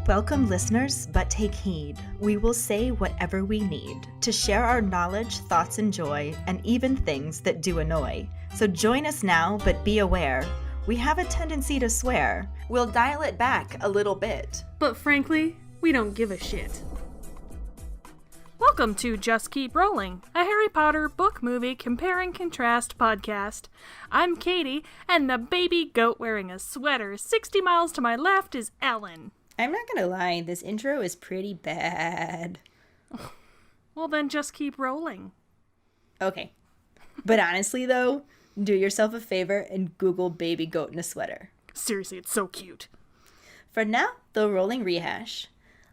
Welcome, listeners, but take heed. We will say whatever we need to share our knowledge, thoughts, and joy, and even things that do annoy. So join us now, but be aware. We have a tendency to swear. We'll dial it back a little bit. But frankly, we don't give a shit. Welcome to Just Keep Rolling, a Harry Potter book movie compare and contrast podcast. I'm Katie, and the baby goat wearing a sweater 60 miles to my left is Ellen. I'm not gonna lie, this intro is pretty bad. Well then just keep rolling. Okay. But honestly though, do yourself a favor and Google baby goat in a sweater. Seriously, it's so cute. For now, the rolling rehash.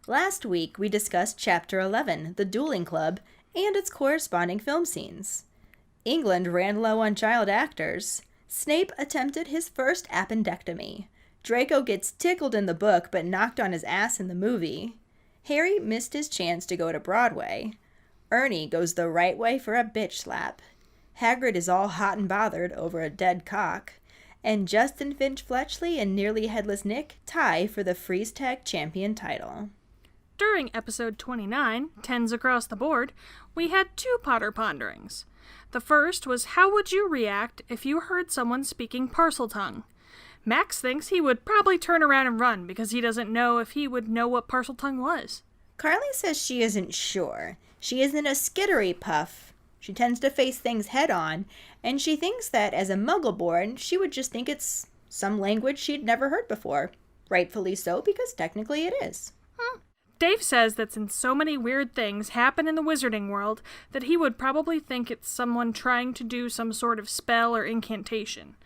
Last week we discussed Chapter 11, The Dueling Club, and its corresponding film scenes. England ran low on child actors. Snape attempted his first appendectomy. Draco gets tickled in the book but knocked on his ass in the movie. Harry missed his chance to go to Broadway. Ernie goes the right way for a bitch slap. Hagrid is all hot and bothered over a dead cock. And Justin Finch-Fletchley and Nearly Headless Nick tie for the Freeze Tag Champion title. During episode 29, 10s across the board, we had two Potter ponderings. The first was, how would you react if you heard someone speaking Parseltongue? Max thinks he would probably turn around and run because he doesn't know if he would know what Parseltongue was. Carly says she isn't sure. She isn't a skittery puff. She tends to face things head on, and she thinks that as a Muggle-born, she would just think it's some language she'd never heard before. Rightfully so, because technically it is. Dave says that since so many weird things happen in the wizarding world, that he would probably think it's someone trying to do some sort of spell or incantation.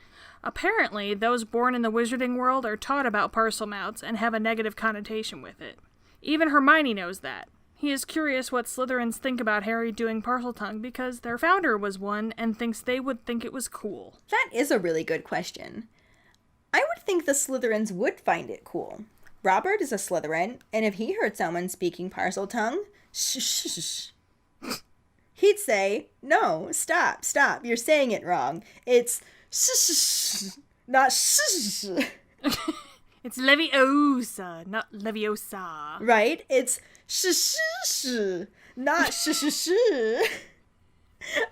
Apparently, those born in the wizarding world are taught about Parselmouths and have a negative connotation with it. Even Hermione knows that. He is curious what Slytherins think about Harry doing Parseltongue because their founder was one and thinks they would think it was cool. That is a really good question. I would think the Slytherins would find it cool. Robert is a Slytherin, and if he heard someone speaking Parseltongue, shh, he'd say, no, stop, you're saying it wrong. It's shh, not shh. It's Leviosa, not Leviosa. Right? It's shh, not shh.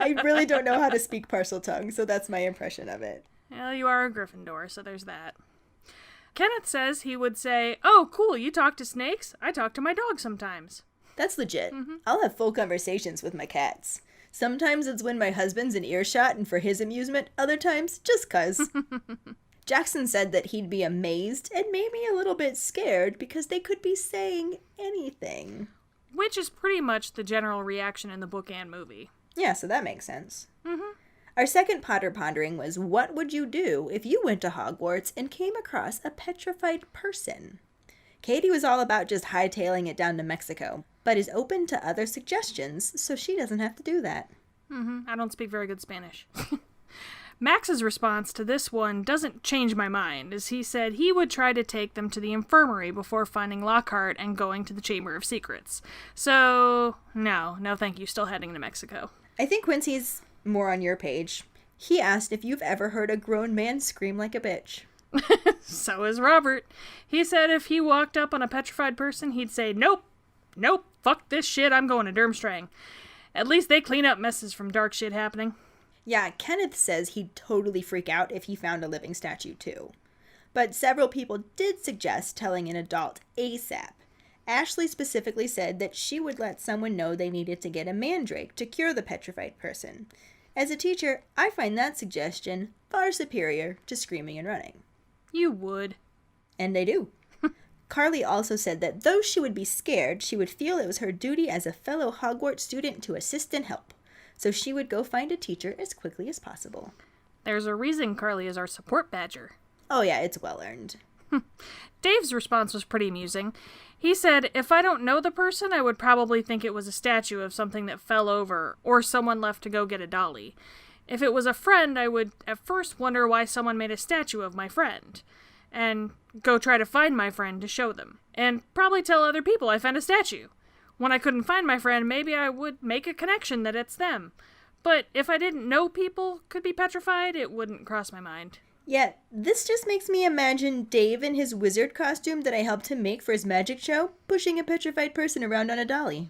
I really don't know how to speak Parseltongue, so that's my impression of it. Well, you are a Gryffindor, so there's that. Kenneth says he would say, oh, cool, you talk to snakes? I talk to my dog sometimes. That's legit. I'll have full conversations with my cats. Sometimes it's when my husband's in earshot and for his amusement, other times just 'cause. Jackson said that he'd be amazed and maybe a little bit scared because they could be saying anything. Which is pretty much the general reaction in the book and movie. Yeah, so that makes sense. Our second Potter pondering was, what would you do if you went to Hogwarts and came across a petrified person? Katie was all about just hightailing it down to Mexico, but is open to other suggestions, so she doesn't have to do that. I don't speak very good Spanish. Max's response to this one doesn't change my mind, as he said he would try to take them to the infirmary before finding Lockhart and going to the Chamber of Secrets. So, no thank you, still heading to Mexico. I think Quincy's more on your page. He asked if you've ever heard a grown man scream like a bitch. So is Robert. He said if he walked up on a petrified person, he'd say, nope, fuck this shit, I'm going to Durmstrang. At least they clean up messes from dark shit happening. Yeah, Kenneth says he'd totally freak out if he found a living statue too. But several people did suggest telling an adult ASAP. Ashley specifically said that she would let someone know they needed to get a mandrake to cure the petrified person. As a teacher, I find that suggestion far superior to screaming and running. You would. And they do. Carly also said that though she would be scared, she would feel it was her duty as a fellow Hogwarts student to assist and help. So she would go find a teacher as quickly as possible. There's a reason Carly is our support badger. Oh yeah, it's well earned. Dave's response was pretty amusing. He said, if I don't know the person, I would probably think it was a statue of something that fell over, or someone left to go get a dolly. If it was a friend, I would at first wonder why someone made a statue of my friend, and go try to find my friend to show them, and probably tell other people I found a statue. When I couldn't find my friend, maybe I would make a connection that it's them. But if I didn't know people could be petrified, it wouldn't cross my mind. Yeah, this just makes me imagine Dave in his wizard costume that I helped him make for his magic show, pushing a petrified person around on a dolly.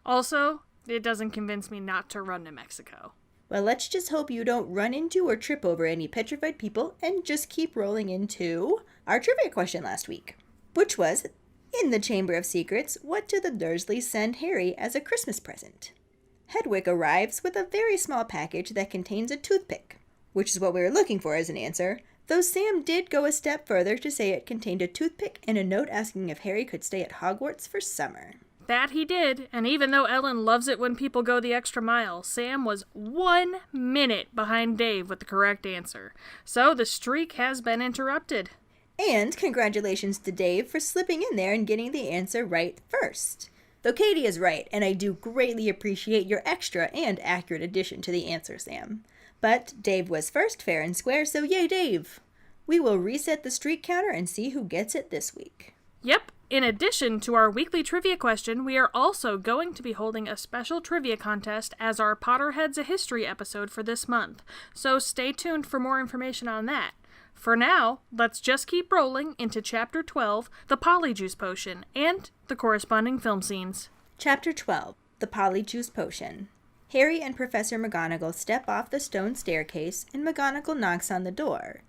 Also, it doesn't convince me not to run to Mexico. Well, let's just hope you don't run into or trip over any petrified people and just keep rolling into our trivia question last week, which was, in the Chamber of Secrets, what do the Dursleys send Harry as a Christmas present? Hedwig arrives with a very small package that contains a toothpick, which is what we were looking for as an answer, though Sam did go a step further to say it contained a toothpick and a note asking if Harry could stay at Hogwarts for summer. That he did, and even though Ellen loves it when people go the extra mile, Sam was 1 minute behind Dave with the correct answer. So the streak has been interrupted. And congratulations to Dave for slipping in there and getting the answer right first. Though Katie is right, and I do greatly appreciate your extra and accurate addition to the answer, Sam. But Dave was first, fair and square, so yay, Dave! We will reset the streak counter and see who gets it this week. Yep. In addition to our weekly trivia question, we are also going to be holding a special trivia contest as our Potterheads a History episode for this month, so stay tuned for more information on that. For now, let's just keep rolling into Chapter 12, the Polyjuice Potion, and the corresponding film scenes. Chapter 12, the Polyjuice Potion. Harry and Professor McGonagall step off the stone staircase, and McGonagall knocks on the door.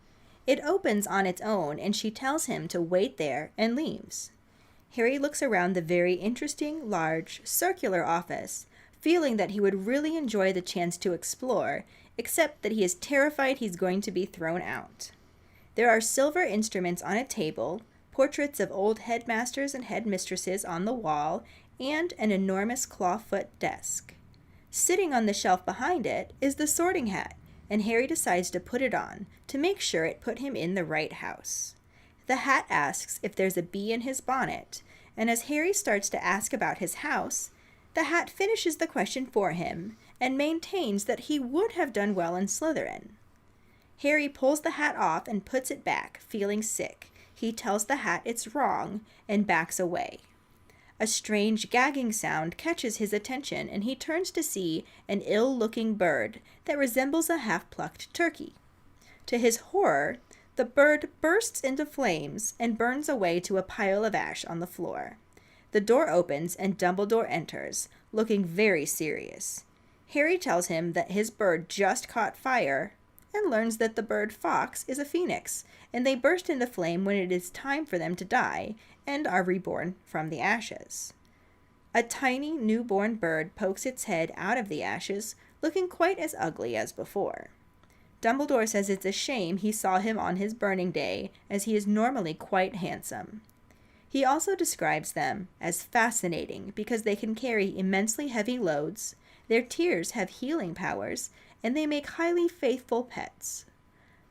It opens on its own, and she tells him to wait there and leaves. Harry looks around the very interesting, large, circular office, feeling that he would really enjoy the chance to explore, except that he is terrified he's going to be thrown out. There are silver instruments on a table, portraits of old headmasters and headmistresses on the wall, and an enormous clawfoot desk. Sitting on the shelf behind it is the sorting hat, and Harry decides to put it on to make sure it put him in the right house. The hat asks if there's a bee in his bonnet, and as Harry starts to ask about his house, the hat finishes the question for him and maintains that he would have done well in Slytherin. Harry pulls the hat off and puts it back, feeling sick. He tells the hat it's wrong and backs away. A strange gagging sound catches his attention, and he turns to see an ill-looking bird that resembles a half-plucked turkey. To his horror, the bird bursts into flames and burns away to a pile of ash on the floor. The door opens and Dumbledore enters, looking very serious. Harry tells him that his bird just caught fire and learns that the bird Fawkes is a phoenix, and they burst into flame when it is time for them to die and are reborn from the ashes. A tiny newborn bird pokes its head out of the ashes, looking quite as ugly as before. Dumbledore says it's a shame he saw him on his burning day, as he is normally quite handsome. He also describes them as fascinating because they can carry immensely heavy loads, their tears have healing powers, and they make highly faithful pets.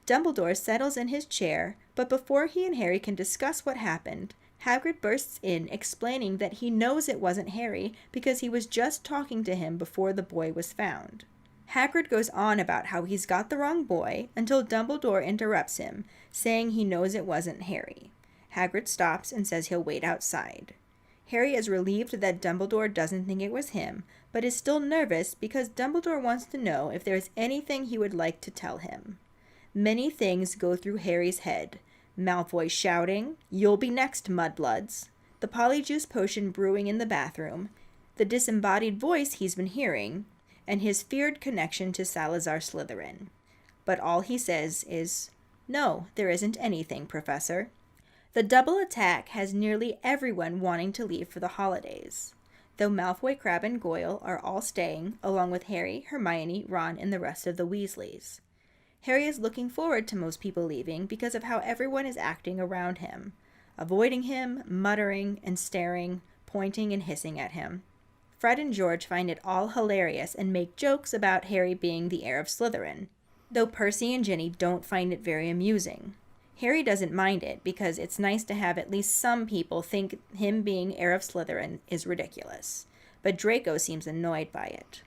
Dumbledore settles in his chair, but before he and Harry can discuss what happened, Hagrid bursts in explaining that he knows it wasn't Harry because he was just talking to him before the boy was found. Hagrid goes on about how he's got the wrong boy until Dumbledore interrupts him, saying he knows it wasn't Harry. Hagrid stops and says he'll wait outside. Harry is relieved that Dumbledore doesn't think it was him, but is still nervous because Dumbledore wants to know if there is anything he would like to tell him. Many things go through Harry's head. Malfoy shouting, "You'll be next, mudbloods," the Polyjuice Potion brewing in the bathroom, the disembodied voice he's been hearing, and his feared connection to Salazar Slytherin. But all he says is, "No, there isn't anything, Professor." The double attack has nearly everyone wanting to leave for the holidays, though Malfoy, Crabbe, and Goyle are all staying, along with Harry, Hermione, Ron, and the rest of the Weasleys. Harry is looking forward to most people leaving because of how everyone is acting around him, avoiding him, muttering and staring, pointing and hissing at him. Fred and George find it all hilarious and make jokes about Harry being the heir of Slytherin, though Percy and Ginny don't find it very amusing. Harry doesn't mind it because it's nice to have at least some people think him being heir of Slytherin is ridiculous, but Draco seems annoyed by it.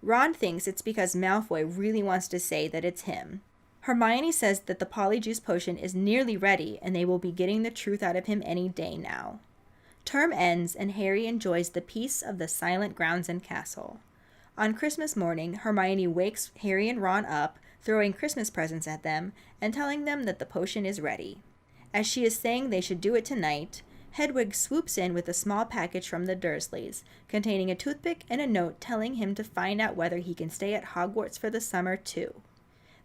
Ron thinks it's because Malfoy really wants to say that it's him. Hermione says that the Polyjuice Potion is nearly ready and they will be getting the truth out of him any day now. Term ends and Harry enjoys the peace of the silent grounds and castle. On Christmas morning, Hermione wakes Harry and Ron up throwing Christmas presents at them and telling them that the potion is ready. As she is saying they should do it tonight, Hedwig swoops in with a small package from the Dursleys, containing a toothpick and a note telling him to find out whether he can stay at Hogwarts for the summer, too.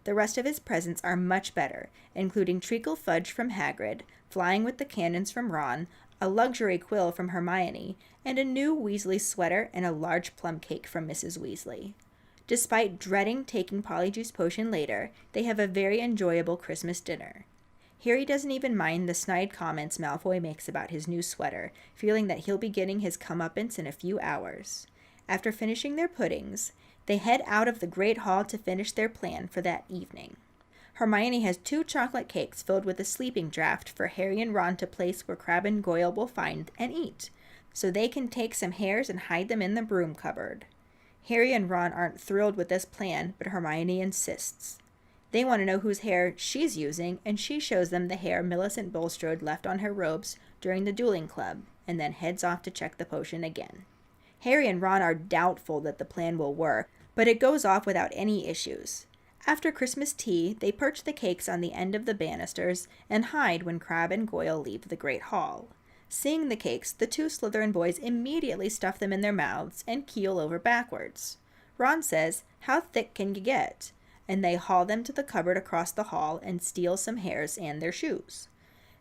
The rest of his presents are much better, including treacle fudge from Hagrid, flying with the cannons from Ron, a luxury quill from Hermione, and a new Weasley sweater and a large plum cake from Mrs. Weasley. Despite dreading taking Polyjuice Potion later, they have a very enjoyable Christmas dinner. Harry doesn't even mind the snide comments Malfoy makes about his new sweater, feeling that he'll be getting his comeuppance in a few hours. After finishing their puddings, they head out of the Great Hall to finish their plan for that evening. Hermione has 2 chocolate cakes filled with a sleeping draught for Harry and Ron to place where Crabbe and Goyle will find and eat, so they can take some hairs and hide them in the broom cupboard. Harry and Ron aren't thrilled with this plan, but Hermione insists. They want to know whose hair she's using, and she shows them the hair Millicent Bulstrode left on her robes during the dueling club, and then heads off to check the potion again. Harry and Ron are doubtful that the plan will work, but it goes off without any issues. After Christmas tea, they perch the cakes on the end of the banisters and hide when Crabbe and Goyle leave the Great Hall. Seeing the cakes, the 2 Slytherin boys immediately stuff them in their mouths and keel over backwards. Ron says, "How thick can you get?" and they haul them to the cupboard across the hall and steal some hairs and their shoes.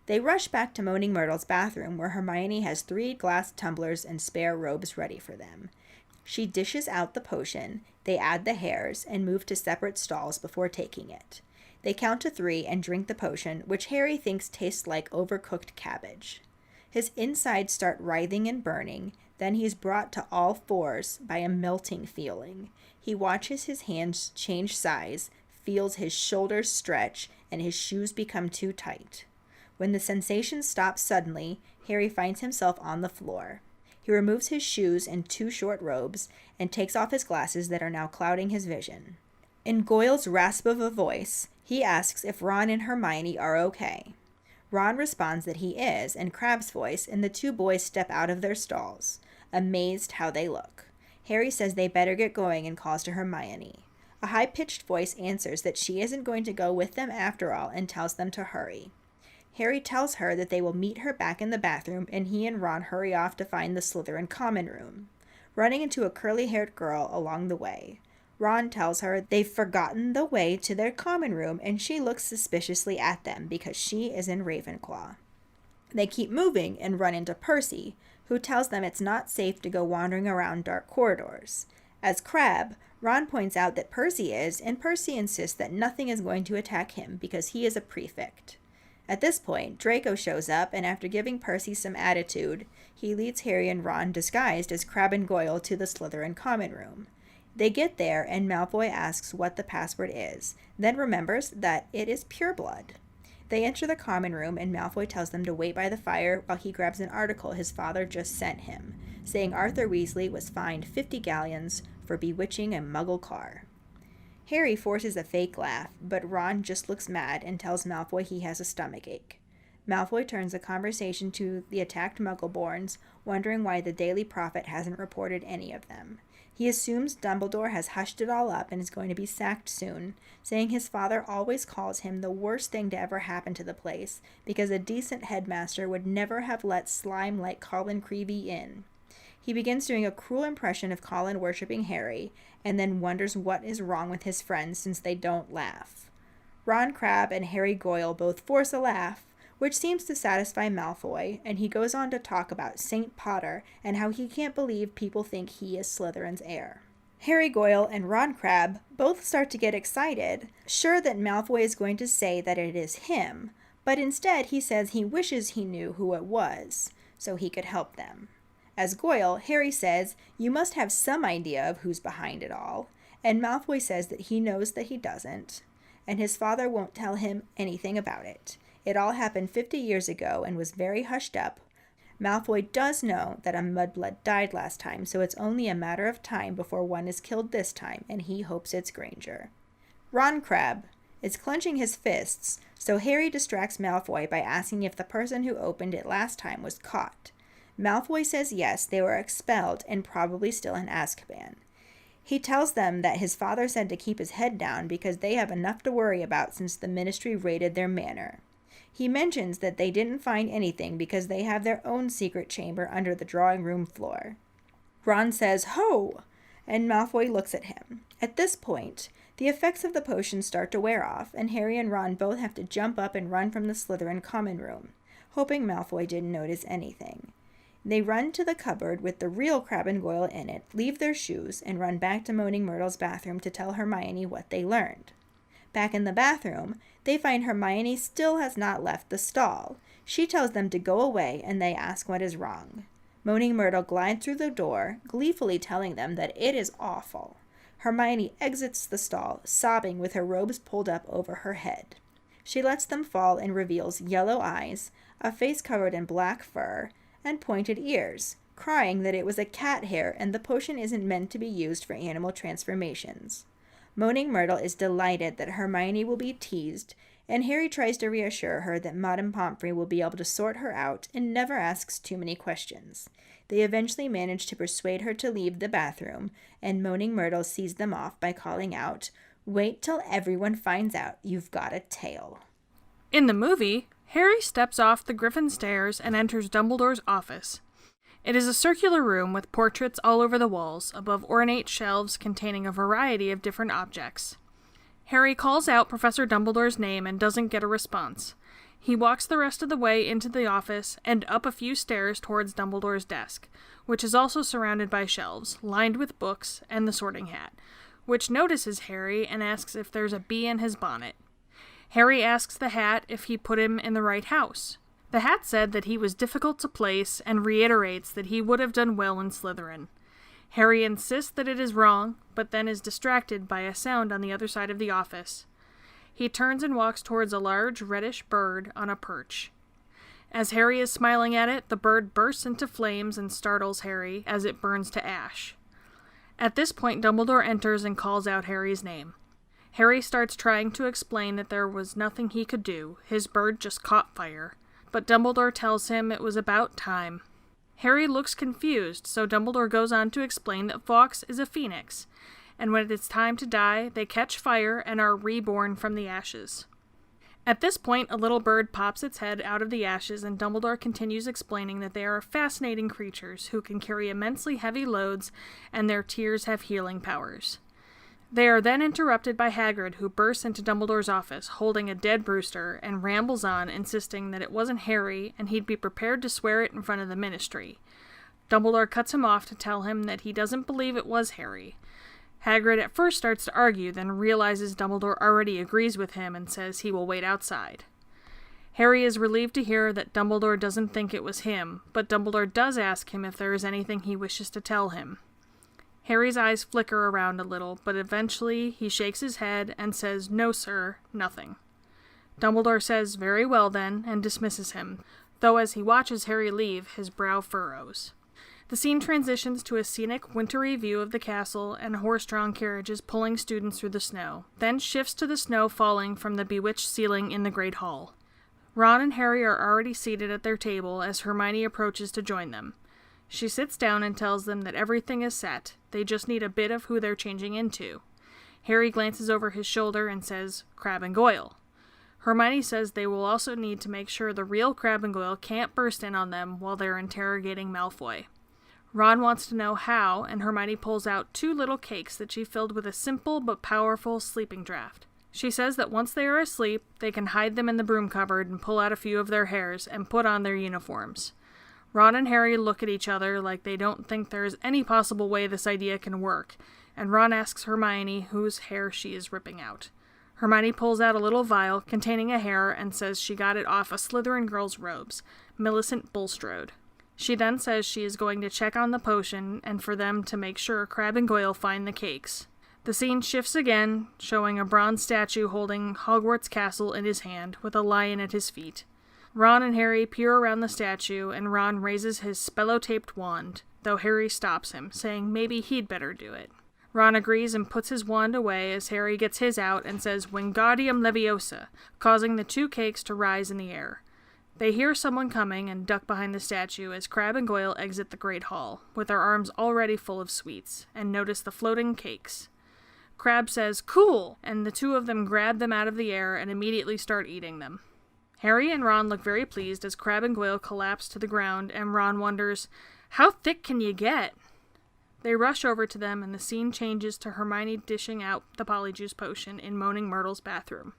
They rush back to Moaning Myrtle's bathroom, where Hermione has 3 glass tumblers and spare robes ready for them. She dishes out the potion, they add the hairs, and move to separate stalls before taking it. They count to 3 and drink the potion, which Harry thinks tastes like overcooked cabbage. His insides start writhing and burning, then he's brought to all fours by a melting feeling. He watches his hands change size, feels his shoulders stretch, and his shoes become too tight. When the sensation stops suddenly, Harry finds himself on the floor. He removes his shoes and 2 short robes, and takes off his glasses that are now clouding his vision. In Goyle's rasp of a voice, he asks if Ron and Hermione are okay. Ron responds that he is, in Crabbe's voice, and the 2 boys step out of their stalls, amazed how they look. Harry says they better get going and calls to Hermione. A high-pitched voice answers that she isn't going to go with them after all and tells them to hurry. Harry tells her that they will meet her back in the bathroom, and he and Ron hurry off to find the Slytherin common room, running into a curly-haired girl along the way. Ron tells her they've forgotten the way to their common room, and she looks suspiciously at them because she is in Ravenclaw. They keep moving and run into Percy, who tells them it's not safe to go wandering around dark corridors. As Crabbe, Ron points out that Percy is, and Percy insists that nothing is going to attack him because he is a prefect. At this point, Draco shows up, and after giving Percy some attitude, he leads Harry and Ron disguised as Crabbe and Goyle to the Slytherin common room. They get there, and Malfoy asks what the password is, then remembers that it is pureblood. They enter the common room, and Malfoy tells them to wait by the fire while he grabs an article his father just sent him, saying Arthur Weasley was fined 50 galleons for bewitching a muggle car. Harry forces a fake laugh, but Ron just looks mad and tells Malfoy he has a stomachache. Malfoy turns the conversation to the attacked Muggleborns, wondering why the Daily Prophet hasn't reported any of them. He assumes Dumbledore has hushed it all up and is going to be sacked soon, saying his father always calls him the worst thing to ever happen to the place, because a decent headmaster would never have let slime like Colin Creevey in. He begins doing a cruel impression of Colin worshipping Harry, and then wonders what is wrong with his friends since they don't laugh. Ron Crabbe and Harry Goyle both force a laugh, which seems to satisfy Malfoy, and he goes on to talk about St. Potter and how he can't believe people think he is Slytherin's heir. Harry Goyle and Ron Crabbe both start to get excited, sure that Malfoy is going to say that it is him, but instead he says he wishes he knew who it was, so he could help them. As Goyle, Harry says, "You must have some idea of who's behind it all," and Malfoy says that he knows that he doesn't, and his father won't tell him anything about it. It all happened 50 years ago and was very hushed up. Malfoy does know that a mudblood died last time, so it's only a matter of time before one is killed this time, and he hopes it's Granger. Ron Crabbe is clenching his fists, so Harry distracts Malfoy by asking if the person who opened it last time was caught. Malfoy says yes, they were expelled and probably still in Azkaban. He tells them that his father said to keep his head down because they have enough to worry about since the ministry raided their manor. He mentions that they didn't find anything because they have their own secret chamber under the drawing room floor. Ron says, "Ho!" and Malfoy looks at him. At this point, the effects of the potion start to wear off, and Harry and Ron both have to jump up and run from the Slytherin common room, hoping Malfoy didn't notice anything. They run to the cupboard with the real Crabbe and Goyle in it, leave their shoes, and run back to Moaning Myrtle's bathroom to tell Hermione what they learned. Back in the bathroom, they find Hermione still has not left the stall. She tells them to go away, and they ask what is wrong. Moaning Myrtle glides through the door, gleefully telling them that it is awful. Hermione exits the stall, sobbing with her robes pulled up over her head. She lets them fall and reveals yellow eyes, a face covered in black fur, and pointed ears, crying that it was a cat hair and the potion isn't meant to be used for animal transformations. Moaning Myrtle is delighted that Hermione will be teased, and Harry tries to reassure her that Madame Pomfrey will be able to sort her out and never asks too many questions. They eventually manage to persuade her to leave the bathroom, and Moaning Myrtle sees them off by calling out, "Wait till everyone finds out you've got a tail." In the movie, Harry steps off the Griffin stairs and enters Dumbledore's office. It is a circular room with portraits all over the walls, above ornate shelves containing a variety of different objects. Harry calls out Professor Dumbledore's name and doesn't get a response. He walks the rest of the way into the office and up a few stairs towards Dumbledore's desk, which is also surrounded by shelves, lined with books and the sorting hat, which notices Harry and asks if there's a bee in his bonnet. Harry asks the hat if he put him in the right house. The hat said that he was difficult to place and reiterates that he would have done well in Slytherin. Harry insists that it is wrong, but then is distracted by a sound on the other side of the office. He turns and walks towards a large reddish bird on a perch. As Harry is smiling at it, the bird bursts into flames and startles Harry as it burns to ash. At this point, Dumbledore enters and calls out Harry's name. Harry starts trying to explain that there was nothing he could do, his bird just caught fire, but Dumbledore tells him it was about time. Harry looks confused, so Dumbledore goes on to explain that Fawkes is a phoenix, and when it's time to die, they catch fire and are reborn from the ashes. At this point, a little bird pops its head out of the ashes, and Dumbledore continues explaining that they are fascinating creatures who can carry immensely heavy loads, and their tears have healing powers. They are then interrupted by Hagrid, who bursts into Dumbledore's office, holding a dead rooster, and rambles on, insisting that it wasn't Harry, and he'd be prepared to swear it in front of the Ministry. Dumbledore cuts him off to tell him that he doesn't believe it was Harry. Hagrid at first starts to argue, then realizes Dumbledore already agrees with him and says he will wait outside. Harry is relieved to hear that Dumbledore doesn't think it was him, but Dumbledore does ask him if there is anything he wishes to tell him. Harry's eyes flicker around a little, but eventually he shakes his head and says, "No, sir, nothing." Dumbledore says, "Very well then," and dismisses him, though as he watches Harry leave, his brow furrows. The scene transitions to a scenic, wintry view of the castle and horse-drawn carriages pulling students through the snow, then shifts to the snow falling from the bewitched ceiling in the Great Hall. Ron and Harry are already seated at their table as Hermione approaches to join them. She sits down and tells them that everything is set, they just need a bit of who they're changing into. Harry glances over his shoulder and says, "Crabbe and Goyle." Hermione says they will also need to make sure the real Crabbe and Goyle can't burst in on them while they're interrogating Malfoy. Ron wants to know how, and Hermione pulls out 2 little cakes that she filled with a simple but powerful sleeping draught. She says that once they are asleep, they can hide them in the broom cupboard and pull out a few of their hairs and put on their uniforms. Ron and Harry look at each other like they don't think there is any possible way this idea can work, and Ron asks Hermione whose hair she is ripping out. Hermione pulls out a little vial containing a hair and says she got it off a Slytherin girl's robes, Millicent Bulstrode. She then says she is going to check on the potion and for them to make sure Crabbe and Goyle find the cakes. The scene shifts again, showing a bronze statue holding Hogwarts Castle in his hand with a lion at his feet. Ron and Harry peer around the statue, and Ron raises his spello-taped wand, though Harry stops him, saying maybe he'd better do it. Ron agrees and puts his wand away as Harry gets his out and says Wingardium Leviosa, causing the 2 cakes to rise in the air. They hear someone coming and duck behind the statue as Crabbe and Goyle exit the Great Hall, with their arms already full of sweets, and notice the floating cakes. Crabbe says, "Cool!" and the two of them grab them out of the air and immediately start eating them. Harry and Ron look very pleased as Crabbe and Goyle collapse to the ground, and Ron wonders, "How thick can you get?" They rush over to them, and the scene changes to Hermione dishing out the Polyjuice Potion in Moaning Myrtle's bathroom.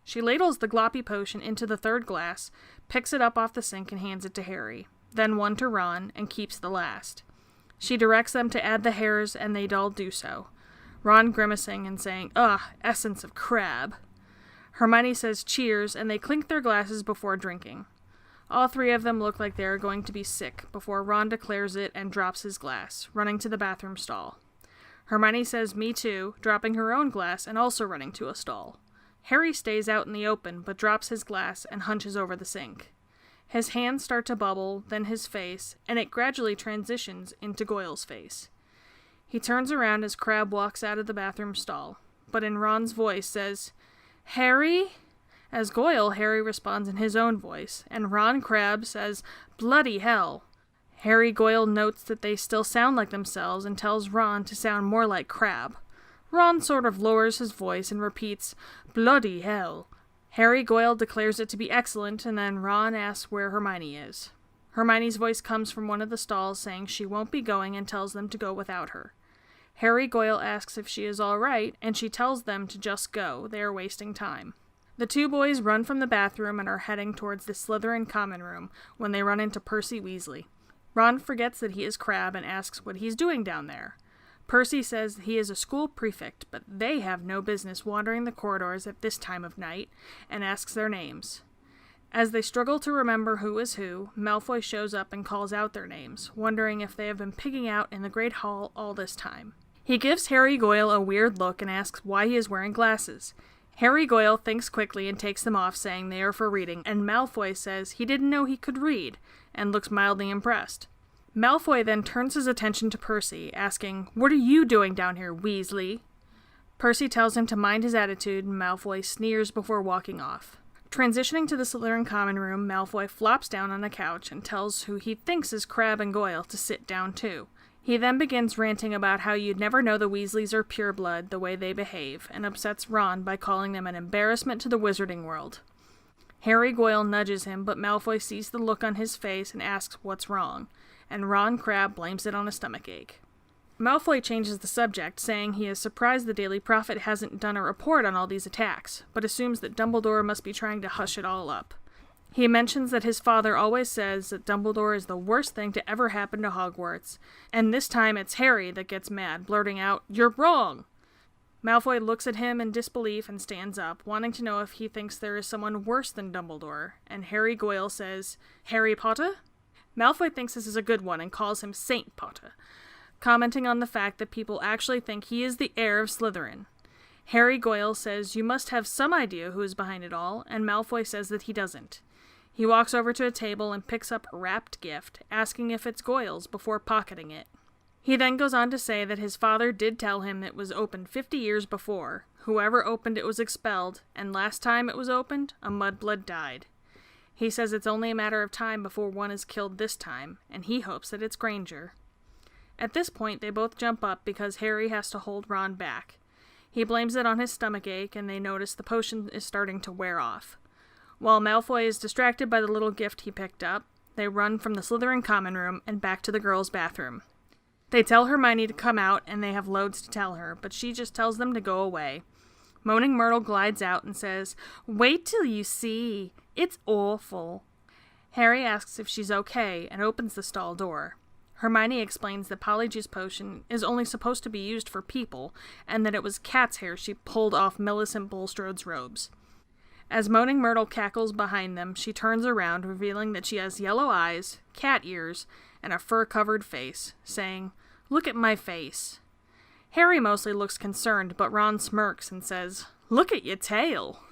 She ladles the gloppy potion into the third glass, picks it up off the sink and hands it to Harry, then one to Ron, and keeps the last. She directs them to add the hairs, and they all do so, Ron grimacing and saying, "Ugh, essence of Crabbe." Hermione says cheers, and they clink their glasses before drinking. All three of them look like they are going to be sick before Ron declares it and drops his glass, running to the bathroom stall. Hermione says me too, dropping her own glass and also running to a stall. Harry stays out in the open, but drops his glass and hunches over the sink. His hands start to bubble, then his face, and it gradually transitions into Goyle's face. He turns around as Crabbe walks out of the bathroom stall, but in Ron's voice says, "Harry?" As Goyle, Harry responds in his own voice, and Ron Crabbe says, "Bloody hell." Harry Goyle notes that they still sound like themselves and tells Ron to sound more like Crabbe. Ron sort of lowers his voice and repeats, "Bloody hell." Harry Goyle declares it to be excellent, and then Ron asks where Hermione is. Hermione's voice comes from one of the stalls saying she won't be going and tells them to go without her. Harry Goyle asks if she is all right, and she tells them to just go. They are wasting time. The two boys run from the bathroom and are heading towards the Slytherin common room when they run into Percy Weasley. Ron forgets that he is Crabbe and asks what he's doing down there. Percy says he is a school prefect, but they have no business wandering the corridors at this time of night, and asks their names. As they struggle to remember who is who, Malfoy shows up and calls out their names, wondering if they have been pigging out in the Great Hall all this time. He gives Harry Goyle a weird look and asks why he is wearing glasses. Harry Goyle thinks quickly and takes them off, saying they are for reading, and Malfoy says he didn't know he could read, and looks mildly impressed. Malfoy then turns his attention to Percy, asking, "What are you doing down here, Weasley?" Percy tells him to mind his attitude, and Malfoy sneers before walking off. Transitioning to the Slytherin common room, Malfoy flops down on a couch and tells who he thinks is Crabbe and Goyle to sit down too. He then begins ranting about how you'd never know the Weasleys are pureblood the way they behave, and upsets Ron by calling them an embarrassment to the wizarding world. Harry Goyle nudges him, but Malfoy sees the look on his face and asks what's wrong, and Ron Crabbe blames it on a stomachache. Malfoy changes the subject, saying he is surprised the Daily Prophet hasn't done a report on all these attacks, but assumes that Dumbledore must be trying to hush it all up. He mentions that his father always says that Dumbledore is the worst thing to ever happen to Hogwarts, and this time it's Harry that gets mad, blurting out, "You're wrong!" Malfoy looks at him in disbelief and stands up, wanting to know if he thinks there is someone worse than Dumbledore, and Harry Goyle says, "Harry Potter?" Malfoy thinks this is a good one and calls him Saint Potter, commenting on the fact that people actually think he is the heir of Slytherin. Harry Goyle says you must have some idea who is behind it all, and Malfoy says that he doesn't. He walks over to a table and picks up a wrapped gift, asking if it's Goyle's before pocketing it. He then goes on to say that his father did tell him it was opened 50 years before. Whoever opened it was expelled, and last time it was opened, a mudblood died. He says it's only a matter of time before one is killed this time, and he hopes that it's Granger. At this point, they both jump up because Harry has to hold Ron back. He blames it on his stomachache, and they notice the potion is starting to wear off. While Malfoy is distracted by the little gift he picked up, they run from the Slytherin common room and back to the girls' bathroom. They tell Hermione to come out, and they have loads to tell her, but she just tells them to go away. Moaning Myrtle glides out and says, "Wait till you see. It's awful." Harry asks if she's okay and opens the stall door. Hermione explains that Polyjuice Potion is only supposed to be used for people, and that it was cat's hair she pulled off Millicent Bulstrode's robes. As Moaning Myrtle cackles behind them, she turns around, revealing that she has yellow eyes, cat ears, and a fur-covered face, saying, "Look at my face." Harry mostly looks concerned, but Ron smirks and says, "Look at your tail."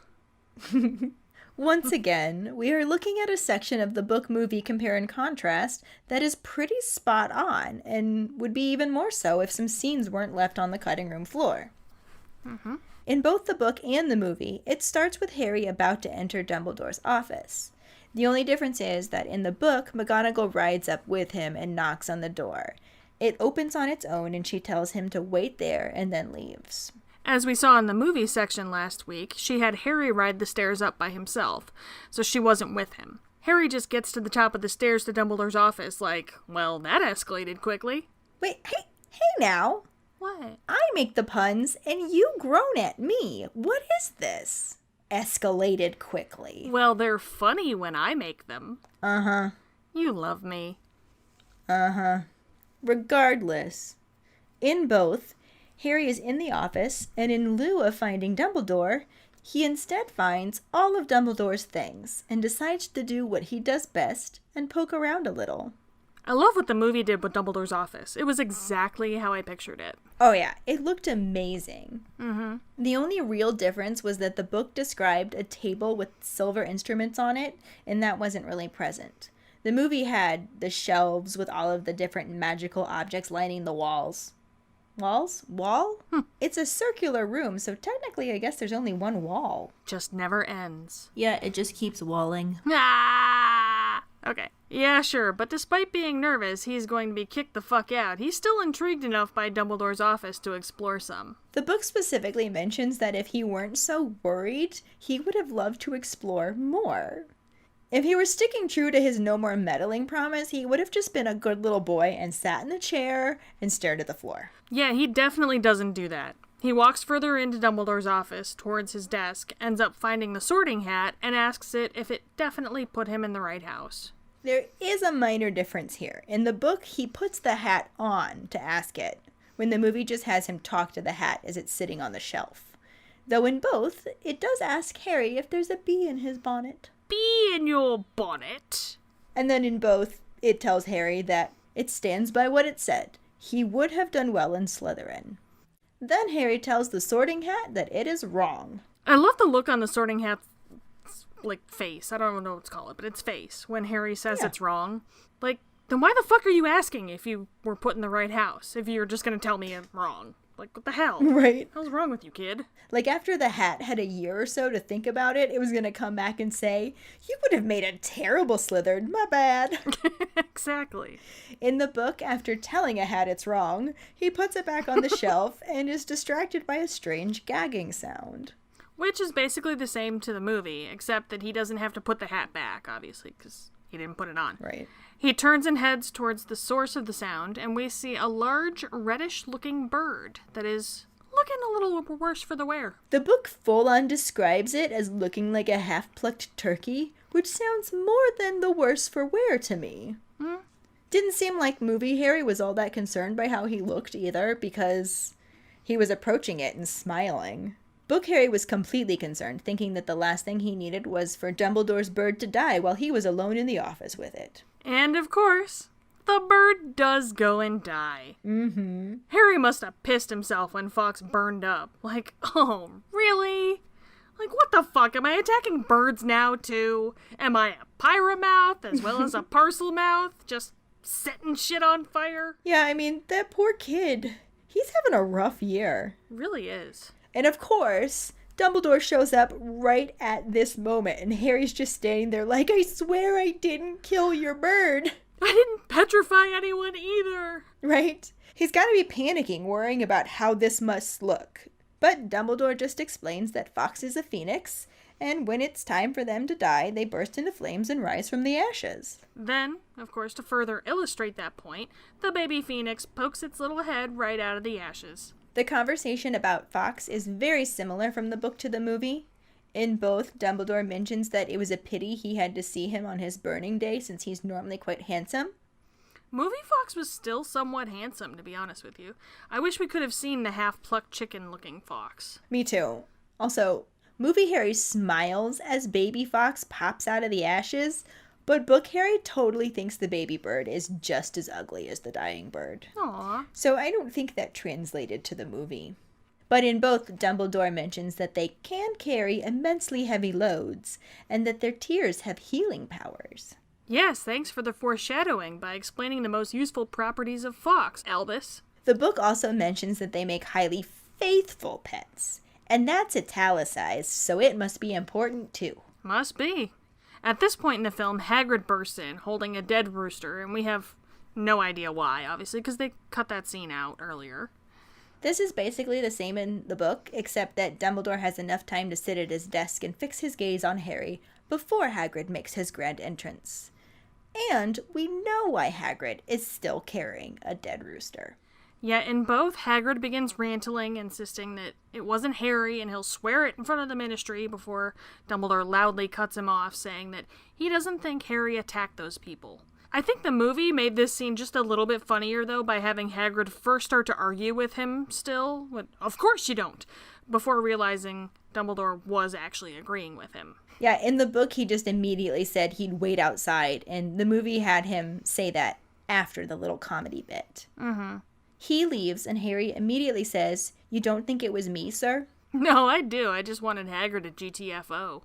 Once again, we are looking at a section of the book movie compare and contrast that is pretty spot on, and would be even more so if some scenes weren't left on the cutting room floor. Mm-hmm. In both the book and the movie, it starts with Harry about to enter Dumbledore's office. The only difference is that in the book, McGonagall rides up with him and knocks on the door. It opens on its own and she tells him to wait there and then leaves. As we saw in the movie section last week, she had Harry ride the stairs up by himself, so she wasn't with him. Harry just gets to the top of the stairs to Dumbledore's office like, well, that escalated quickly. Wait, hey now. What? I make the puns and you groan at me. What is this? Escalated quickly. Well, they're funny when I make them. Uh-huh. You love me. Uh-huh. Regardless, in both, Harry is in the office, and in lieu of finding Dumbledore, he instead finds all of Dumbledore's things and decides to do what he does best and poke around a little. I love what the movie did with Dumbledore's office. It was exactly how I pictured it. Oh yeah, it looked amazing. Mm-hmm. The only real difference was that the book described a table with silver instruments on it, and that wasn't really present. The movie had the shelves with all of the different magical objects lining the walls. Walls? Wall? It's a circular room, so technically I guess there's only one wall. Just never ends. Yeah, it just keeps walling. Ah! Okay. Yeah, sure, but despite being nervous, he's going to be kicked the fuck out. He's still intrigued enough by Dumbledore's office to explore some. The book specifically mentions that if he weren't so worried, he would have loved to explore more. If he were sticking true to his no more meddling promise, he would have just been a good little boy and sat in the chair and stared at the floor. Yeah, he definitely doesn't do that. He walks further into Dumbledore's office, towards his desk, ends up finding the sorting hat, and asks it if it definitely put him in the right house. There is a minor difference here. In the book, he puts the hat on to ask it, when the movie just has him talk to the hat as it's sitting on the shelf. Though in both, it does ask Harry if there's a bee in his bonnet. Bee in your bonnet? And then in both, it tells Harry that it stands by what it said. He would have done well in Slytherin. Then Harry tells the sorting hat that it is wrong. I love the look on the sorting hat's, face. I don't know what to call it, but it's face. When Harry says it's wrong. Then why the fuck are you asking if you were put in the right house? If you're just gonna tell me I'm wrong. What the hell? Right. What's wrong with you, kid? After the hat had a year or so to think about it, it was gonna come back and say, you would have made a terrible Slytherin, my bad. Exactly. In the book, after telling a hat it's wrong, he puts it back on the shelf and is distracted by a strange gagging sound. Which is basically the same to the movie, except that he doesn't have to put the hat back, obviously, because he didn't put it on. Right. He turns and heads towards the source of the sound, and we see a large, reddish-looking bird that is looking a little worse for the wear. The book full-on describes it as looking like a half-plucked turkey, which sounds more than the worse for wear to me. Didn't seem like movie Harry was all that concerned by how he looked either, because he was approaching it and smiling. Book Harry was completely concerned, thinking that the last thing he needed was for Dumbledore's bird to die while he was alone in the office with it. And of course, the bird does go and die. Mm-hmm. Harry must have pissed himself when Fawkes burned up. Oh, really? What the fuck? Am I attacking birds now, too? Am I a pyromouth as well as a parcel mouth? Just setting shit on fire? Yeah, I mean, that poor kid. He's having a rough year. Really is. And of course, Dumbledore shows up right at this moment, and Harry's just standing there like, I swear I didn't kill your bird. I didn't petrify anyone either. Right? He's got to be panicking, worrying about how this must look. But Dumbledore just explains that Fawkes is a phoenix, and when it's time for them to die, they burst into flames and rise from the ashes. Then, of course, to further illustrate that point, the baby phoenix pokes its little head right out of the ashes. The conversation about Fawkes is very similar from the book to the movie. In both, Dumbledore mentions that it was a pity he had to see him on his burning day since he's normally quite handsome. Movie Fawkes was still somewhat handsome, to be honest with you. I wish we could have seen the half-plucked chicken-looking Fawkes. Me too. Also, movie Harry smiles as baby Fawkes pops out of the ashes, but book Harry totally thinks the baby bird is just as ugly as the dying bird. Aww. So I don't think that translated to the movie. But in both, Dumbledore mentions that they can carry immensely heavy loads, and that their tears have healing powers. Yes, thanks for the foreshadowing by explaining the most useful properties of Fawkes, Albus. The book also mentions that they make highly faithful pets, and that's italicized, so it must be important too. Must be. At this point in the film, Hagrid bursts in, holding a dead rooster, and we have no idea why, obviously, because they cut that scene out earlier. This is basically the same in the book, except that Dumbledore has enough time to sit at his desk and fix his gaze on Harry before Hagrid makes his grand entrance. And we know why Hagrid is still carrying a dead rooster. Yeah, in both, Hagrid begins ranting, insisting that it wasn't Harry, and he'll swear it in front of the Ministry before Dumbledore loudly cuts him off, saying that he doesn't think Harry attacked those people. I think the movie made this scene just a little bit funnier, though, by having Hagrid first start to argue with him still, with, "Of course you don't," before realizing Dumbledore was actually agreeing with him. Yeah, in the book, he just immediately said he'd wait outside, and the movie had him say that after the little comedy bit. Mm-hmm. He leaves, and Harry immediately says, "You don't think it was me, sir?" No, I do. I just wanted Hagrid to GTFO.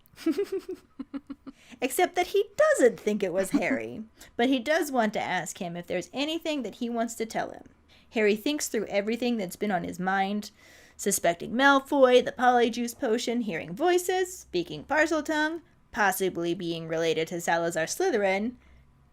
Except that he doesn't think it was Harry, but he does want to ask him if there's anything that he wants to tell him. Harry thinks through everything that's been on his mind, suspecting Malfoy, the Polyjuice Potion, hearing voices, speaking Parseltongue, possibly being related to Salazar Slytherin,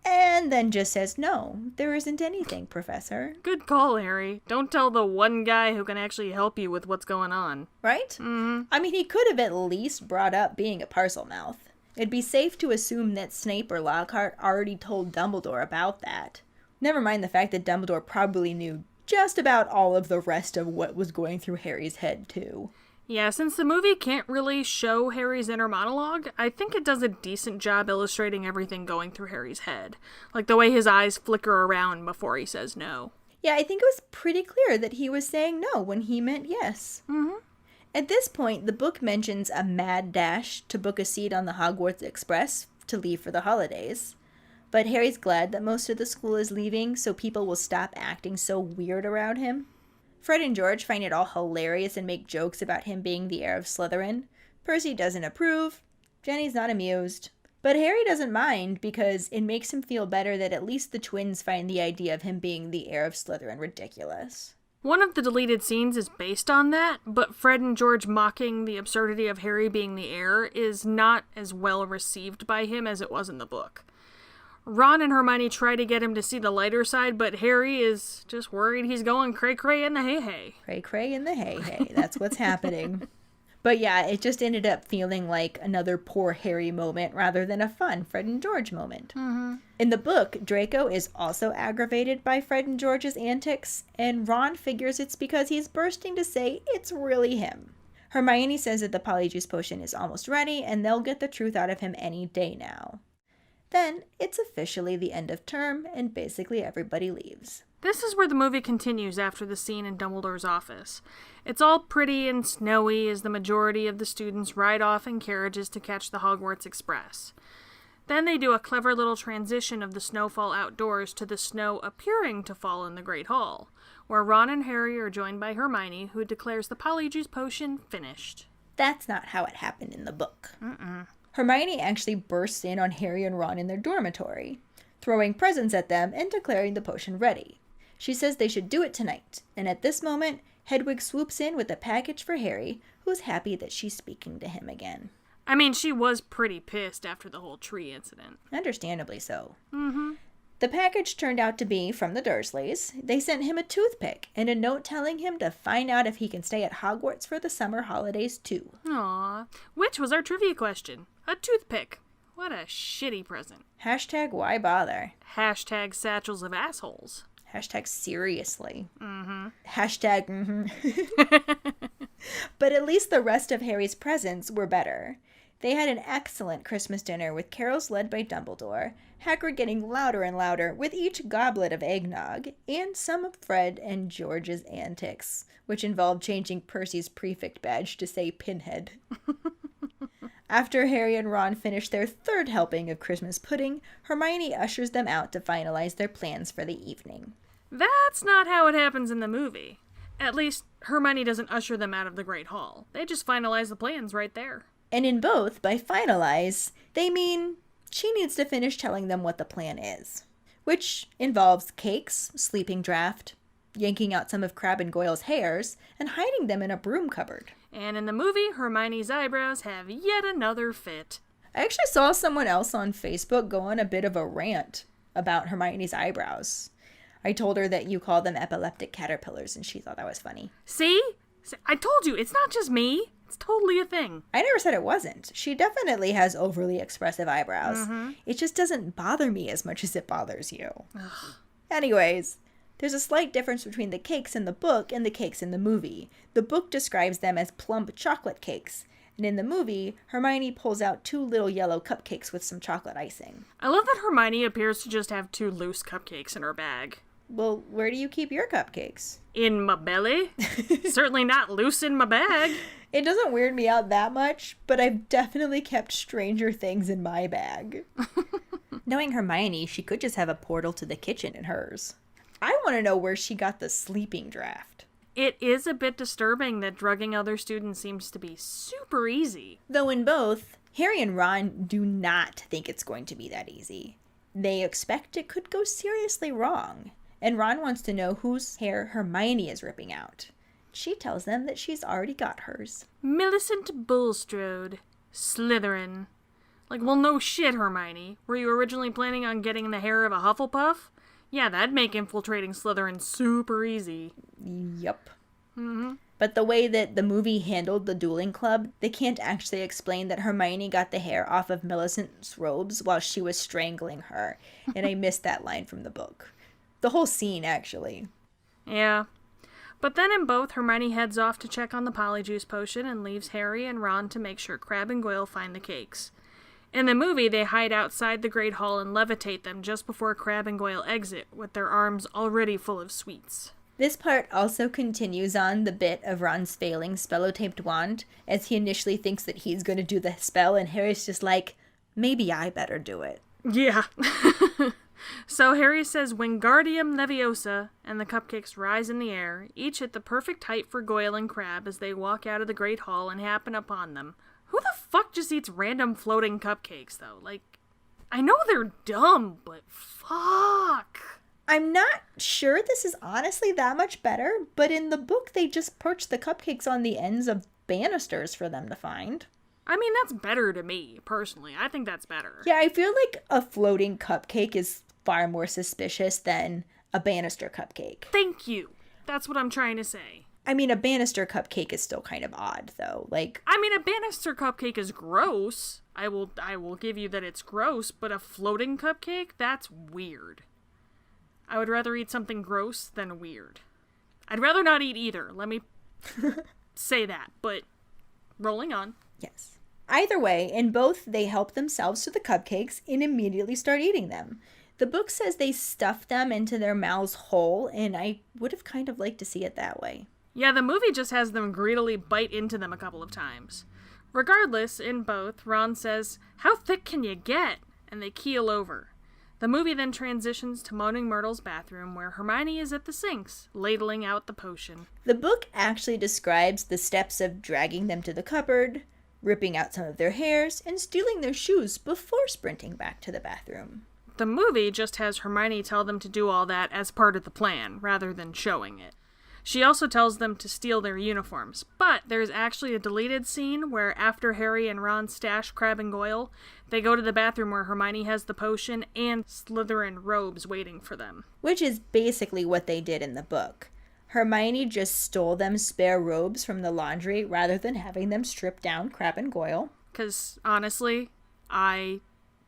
and then just says, "No, there isn't anything, Professor." Good call, Harry. Don't tell the one guy who can actually help you with what's going on. Right? Mm-hmm. I mean, he could have at least brought up being a Parselmouth. It'd be safe to assume that Snape or Lockhart already told Dumbledore about that. Never mind the fact that Dumbledore probably knew just about all of the rest of what was going through Harry's head, too. Yeah, since the movie can't really show Harry's inner monologue, I think it does a decent job illustrating everything going through Harry's head. Like the way his eyes flicker around before he says no. Yeah, I think it was pretty clear that he was saying no when he meant yes. Mm-hmm. At this point, the book mentions a mad dash to book a seat on the Hogwarts Express to leave for the holidays. But Harry's glad that most of the school is leaving, so people will stop acting so weird around him. Fred and George find it all hilarious and make jokes about him being the heir of Slytherin. Percy doesn't approve. Jenny's not amused. But Harry doesn't mind because it makes him feel better that at least the twins find the idea of him being the heir of Slytherin ridiculous. One of the deleted scenes is based on that, but Fred and George mocking the absurdity of Harry being the heir is not as well received by him as it was in the book. Ron and Hermione try to get him to see the lighter side, but Harry is just worried he's going cray-cray in the hay-hay. Cray-cray in the hay-hay. That's what's happening. But yeah, it just ended up feeling like another poor Harry moment rather than a fun Fred and George moment. Mm-hmm. In the book, Draco is also aggravated by Fred and George's antics, and Ron figures it's because he's bursting to say it's really him. Hermione says that the Polyjuice Potion is almost ready, and they'll get the truth out of him any day now. Then, it's officially the end of term, and basically everybody leaves. This is where the movie continues after the scene in Dumbledore's office. It's all pretty and snowy as the majority of the students ride off in carriages to catch the Hogwarts Express. Then they do a clever little transition of the snowfall outdoors to the snow appearing to fall in the Great Hall, where Ron and Harry are joined by Hermione, who declares the Polyjuice Potion finished. That's not how it happened in the book. Mm-mm. Hermione actually bursts in on Harry and Ron in their dormitory, throwing presents at them and declaring the potion ready. She says they should do it tonight, and at this moment, Hedwig swoops in with a package for Harry, who's happy that she's speaking to him again. I mean, she was pretty pissed after the whole tree incident. Understandably so. Mm-hmm. The package turned out to be from the Dursleys. They sent him a toothpick and a note telling him to find out if he can stay at Hogwarts for the summer holidays too. Aww. Which was our trivia question. A toothpick. What a shitty present. Hashtag why bother? Hashtag satchels of assholes. Hashtag seriously. Mm-hmm. Hashtag mm-hmm. But at least the rest of Harry's presents were better. They had an excellent Christmas dinner with carols led by Dumbledore, Hagrid getting louder and louder with each goblet of eggnog, and some of Fred and George's antics, which involved changing Percy's prefect badge to say Pinhead. After Harry and Ron finish their third helping of Christmas pudding, Hermione ushers them out to finalize their plans for the evening. That's not how it happens in the movie. At least, Hermione doesn't usher them out of the Great Hall. They just finalize the plans right there. And in both, by finalize, they mean she needs to finish telling them what the plan is. Which involves cakes, sleeping draft, yanking out some of Crabbe and Goyle's hairs, and hiding them in a broom cupboard. And in the movie, Hermione's eyebrows have yet another fit. I actually saw someone else on Facebook go on a bit of a rant about Hermione's eyebrows. I told her that you call them epileptic caterpillars, and she thought that was funny. See? I told you, it's not just me. It's totally a thing. I never said it wasn't. She definitely has overly expressive eyebrows. Mm-hmm. It just doesn't bother me as much as it bothers you. Ugh. Anyways, there's a slight difference between the cakes in the book and the cakes in the movie. The book describes them as plump chocolate cakes. And in the movie, Hermione pulls out 2 little yellow cupcakes with some chocolate icing. I love that Hermione appears to just have 2 loose cupcakes in her bag. Well, where do you keep your cupcakes? In my belly? Certainly not loose in my bag. It doesn't weird me out that much, but I've definitely kept stranger things in my bag. Knowing Hermione, she could just have a portal to the kitchen in hers. I want to know where she got the sleeping draft. It is a bit disturbing that drugging other students seems to be super easy. Though in both, Harry and Ron do not think it's going to be that easy. They expect it could go seriously wrong. And Ron wants to know whose hair Hermione is ripping out. She tells them that she's already got hers. Millicent Bulstrode. Slytherin. Like, well, no shit, Hermione. Were you originally planning on getting the hair of a Hufflepuff? Yeah, that'd make infiltrating Slytherin super easy. Yup. Mm-hmm. But the way that the movie handled the dueling club, they can't actually explain that Hermione got the hair off of Millicent's robes while she was strangling her. And I missed that line from the book. The whole scene, actually. Yeah. But then in both, Hermione heads off to check on the Polyjuice Potion and leaves Harry and Ron to make sure Crabbe and Goyle find the cakes. In the movie, they hide outside the Great Hall and levitate them just before Crabbe and Goyle exit, with their arms already full of sweets. This part also continues on the bit of Ron's failing spellotaped wand, as he initially thinks that he's going to do the spell, and Harry's just like, maybe I better do it. Yeah. So Harry says Wingardium Leviosa, and the cupcakes rise in the air, each at the perfect height for Goyle and Crabbe as they walk out of the Great Hall and happen upon them. Who the fuck just eats random floating cupcakes, though? Like, I know they're dumb, but fuck. I'm not sure this is honestly that much better, but in the book they just perch the cupcakes on the ends of banisters for them to find. I mean, that's better to me, personally. I think that's better. Yeah, I feel like a floating cupcake is far more suspicious than a banister cupcake. Thank you. That's what I'm trying to say. I mean, a banister cupcake is still kind of odd, though. Like, I mean, a banister cupcake is gross. I will give you that it's gross, but a floating cupcake? That's weird. I would rather eat something gross than weird. I'd rather not eat either. Let me say that, but rolling on. Yes. Either way, in both, they help themselves to the cupcakes and immediately start eating them. The book says they stuff them into their mouths whole, and I would have kind of liked to see it that way. Yeah, the movie just has them greedily bite into them a couple of times. Regardless, in both, Ron says, "How thick can you get?" and they keel over. The movie then transitions to Moaning Myrtle's bathroom, where Hermione is at the sinks, ladling out the potion. The book actually describes the steps of dragging them to the cupboard, ripping out some of their hairs, and stealing their shoes before sprinting back to the bathroom. The movie just has Hermione tell them to do all that as part of the plan, rather than showing it. She also tells them to steal their uniforms, but there's actually a deleted scene where after Harry and Ron stash Crabbe and Goyle, they go to the bathroom where Hermione has the potion and Slytherin robes waiting for them. Which is basically what they did in the book. Hermione just stole them spare robes from the laundry rather than having them strip down Crabbe and Goyle. Because, honestly, I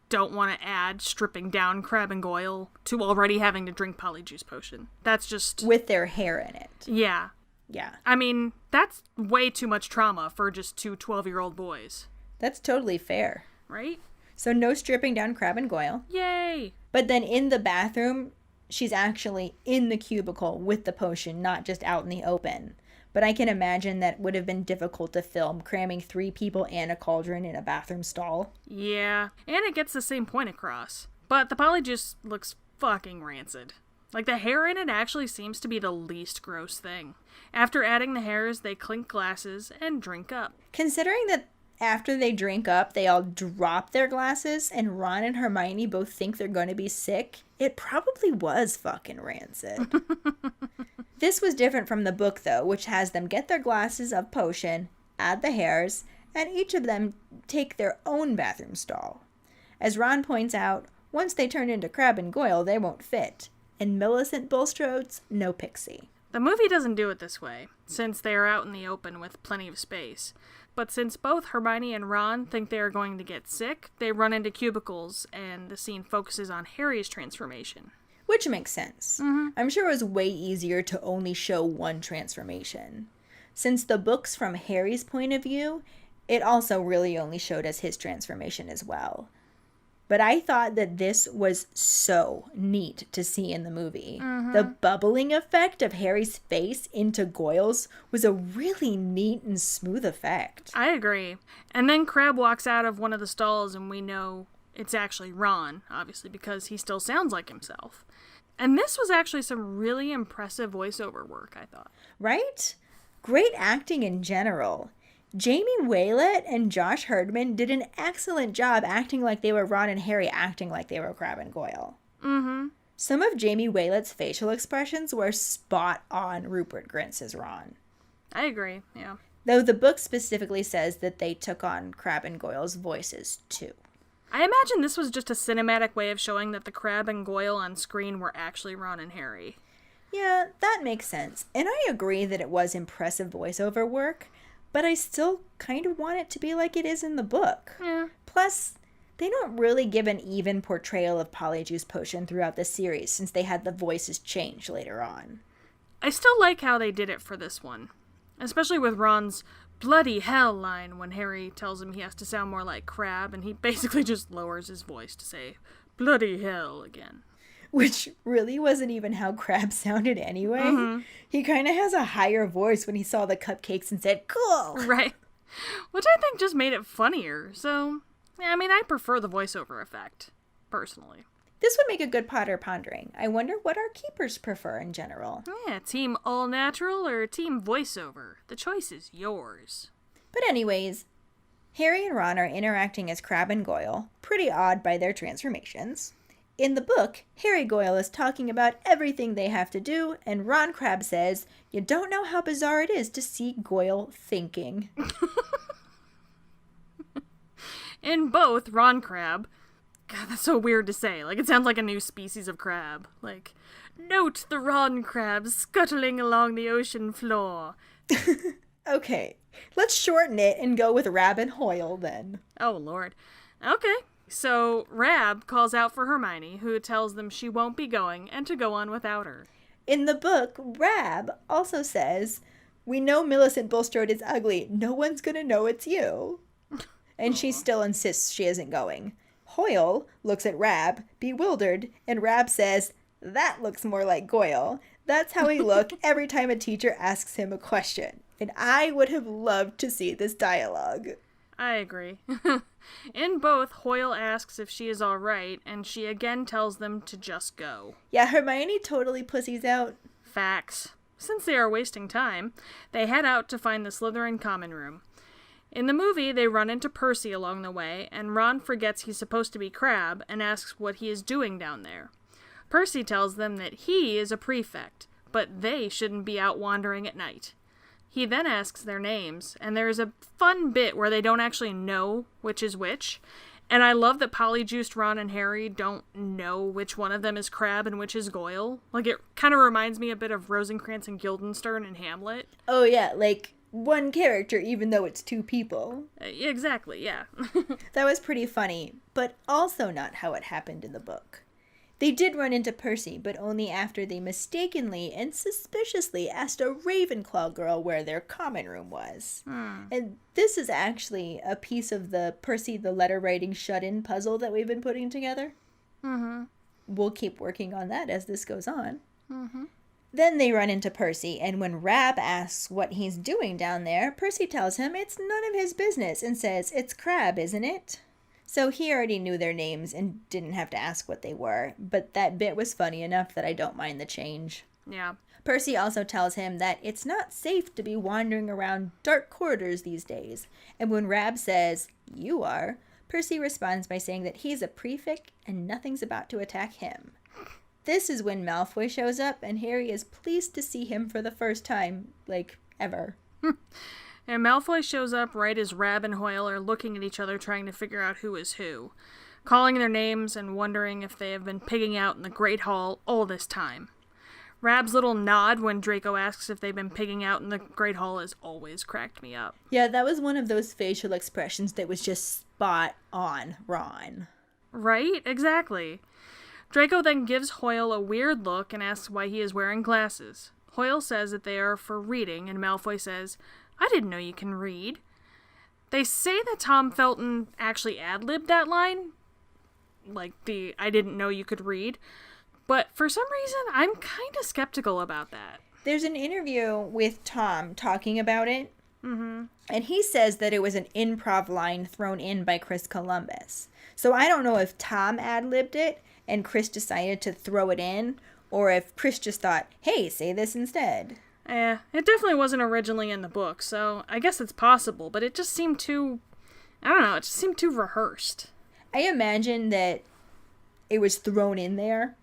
don't want to add stripping down Crabbe and Goyle to already having to drink Polyjuice Potion. That's just... with their hair in it. Yeah. Yeah. I mean, that's way too much trauma for just 2 12-year-old boys. That's totally fair. Right? So no stripping down Crabbe and Goyle. Yay! But then in the bathroom, she's actually in the cubicle with the potion, not just out in the open. But I can imagine that would have been difficult to film, cramming 3 people and a cauldron in a bathroom stall. Yeah, and it gets the same point across. But the Polyjuice looks fucking rancid. Like, the hair in it actually seems to be the least gross thing. After adding the hairs, they clink glasses and drink up. Considering that after they drink up, they all drop their glasses, and Ron and Hermione both think they're going to be sick, it probably was fucking rancid. This was different from the book, though, which has them get their glasses of potion, add the hairs, and each of them take their own bathroom stall. As Ron points out, once they turn into Crabbe and Goyle, they won't fit. And Millicent Bulstrode's no pixie. The movie doesn't do it this way, since they are out in the open with plenty of space. But since both Hermione and Ron think they are going to get sick, they run into cubicles, and the scene focuses on Harry's transformation. Which makes sense. I'm sure it was way easier to only show one transformation. Since the book's from Harry's point of view, it also really only showed us his transformation as well. But I thought that this was so neat to see in the movie. The bubbling effect of Harry's face into Goyle's was a really neat and smooth effect. I agree. And then Crabbe walks out of one of the stalls and we know it's actually Ron, obviously, because he still sounds like himself. And this was actually some really impressive voiceover work, I thought. Right? Great acting in general. Jamie Waylett and Josh Herdman did an excellent job acting like they were Ron and Harry acting like they were Crabbe and Goyle. Some of Jamie Waylett's facial expressions were spot on Rupert Grint's as Ron. I agree, yeah. Though the book specifically says that they took on Crabbe and Goyle's voices too. I imagine this was just a cinematic way of showing that the Crabbe and Goyle on screen were actually Ron and Harry. Yeah, that makes sense. And I agree that it was impressive voiceover work, but I still kind of want it to be like it is in the book. Yeah. Plus, they don't really give an even portrayal of Polyjuice Potion throughout the series since they had the voices change later on. I still like how they did it for this one. Especially with Ron's bloody hell line when Harry tells him he has to sound more like Crabbe, and he basically just lowers his voice to say, bloody hell again. Which really wasn't even how Crabbe sounded anyway. He kind of has a higher voice when he saw the cupcakes and said, cool! Right. Which I think just made it funnier, so... Yeah, I mean, I prefer the voiceover effect, personally. This would make a good Potter Pondering. I wonder what our keepers prefer in general. Yeah, team all natural or team voiceover. The choice is yours. But anyways, Harry and Ron are interacting as Crabbe and Goyle, pretty odd by their transformations. In the book, Harry Goyle is talking about everything they have to do, and Ron Crabbe says, you don't know how bizarre it is to see Goyle thinking. In both, Ron Crabbe... God, that's so weird to say. Like, it sounds like a new species of crab. Like, note the Ron Crabbe scuttling along the ocean floor. Okay, let's shorten it and go with Rab and Hoyle then. Oh, Lord. Okay. So, Rab calls out for Hermione, who tells them she won't be going and to go on without her. In the book, Rab also says, we know Millicent Bulstrode is ugly. No one's gonna know it's you. And she still insists she isn't going. Hoyle looks at Rab, bewildered, and Rab says, that looks more like Goyle. That's how he looked every time a teacher asks him a question. And I would have loved to see this dialogue. I agree. In both, Hoyle asks if she is all right, and she again tells them to just go. Yeah, Hermione totally pussies out. Facts. Since they are wasting time, they head out to find the Slytherin common room. In the movie, they run into Percy along the way, and Ron forgets he's supposed to be Crabbe and asks what he is doing down there. Percy tells them that he is a prefect, but they shouldn't be out wandering at night. He then asks their names, and there's a fun bit where they don't actually know which is which, and I love that Polyjuiced Ron and Harry don't know which one of them is Crabbe and which is Goyle. Like, it kind of reminds me a bit of Rosencrantz and Guildenstern in Hamlet. Oh yeah, like... one character, even though it's two people. Exactly, yeah. That was pretty funny, but also not how it happened in the book. They did run into Percy, but only after they mistakenly and suspiciously asked a Ravenclaw girl where their common room was. And this is actually a piece of the Percy the letter writing shut-in puzzle that we've been putting together. We'll keep working on that as this goes on. Then they run into Percy, and when Rab asks what he's doing down there, Percy tells him it's none of his business and says, it's Crabbe, isn't it? So he already knew their names and didn't have to ask what they were, but that bit was funny enough that I don't mind the change. Yeah. Percy also tells him that it's not safe to be wandering around dark corridors these days, and when Rab says, you are, Percy responds by saying that he's a prefect and nothing's about to attack him. This is when Malfoy shows up, and Harry is pleased to see him for the first time, like, ever. And Malfoy shows up right as Rab and Hoyle are looking at each other trying to figure out who is who, calling their names and wondering if they have been pigging out in the Great Hall all this time. Rab's little nod when Draco asks if they've been pigging out in the Great Hall has always cracked me up. Yeah, that was one of those facial expressions that was just spot on Ron. Right? Exactly. Draco then gives Hoyle a weird look and asks why he is wearing glasses. Hoyle says that they are for reading, and Malfoy says, I didn't know you can read. They say that Tom Felton actually ad-libbed that line, like the I didn't know you could read, but for some reason I'm kind of skeptical about that. There's an interview with Tom talking about it, and he says that it was an improv line thrown in by Chris Columbus. So I don't know if Tom ad-libbed it and Chris decided to throw it in, or if Chris just thought, hey, say this instead. It definitely wasn't originally in the book, so I guess it's possible, but it just seemed too, I don't know, it just seemed too rehearsed. I imagine that it was thrown in there,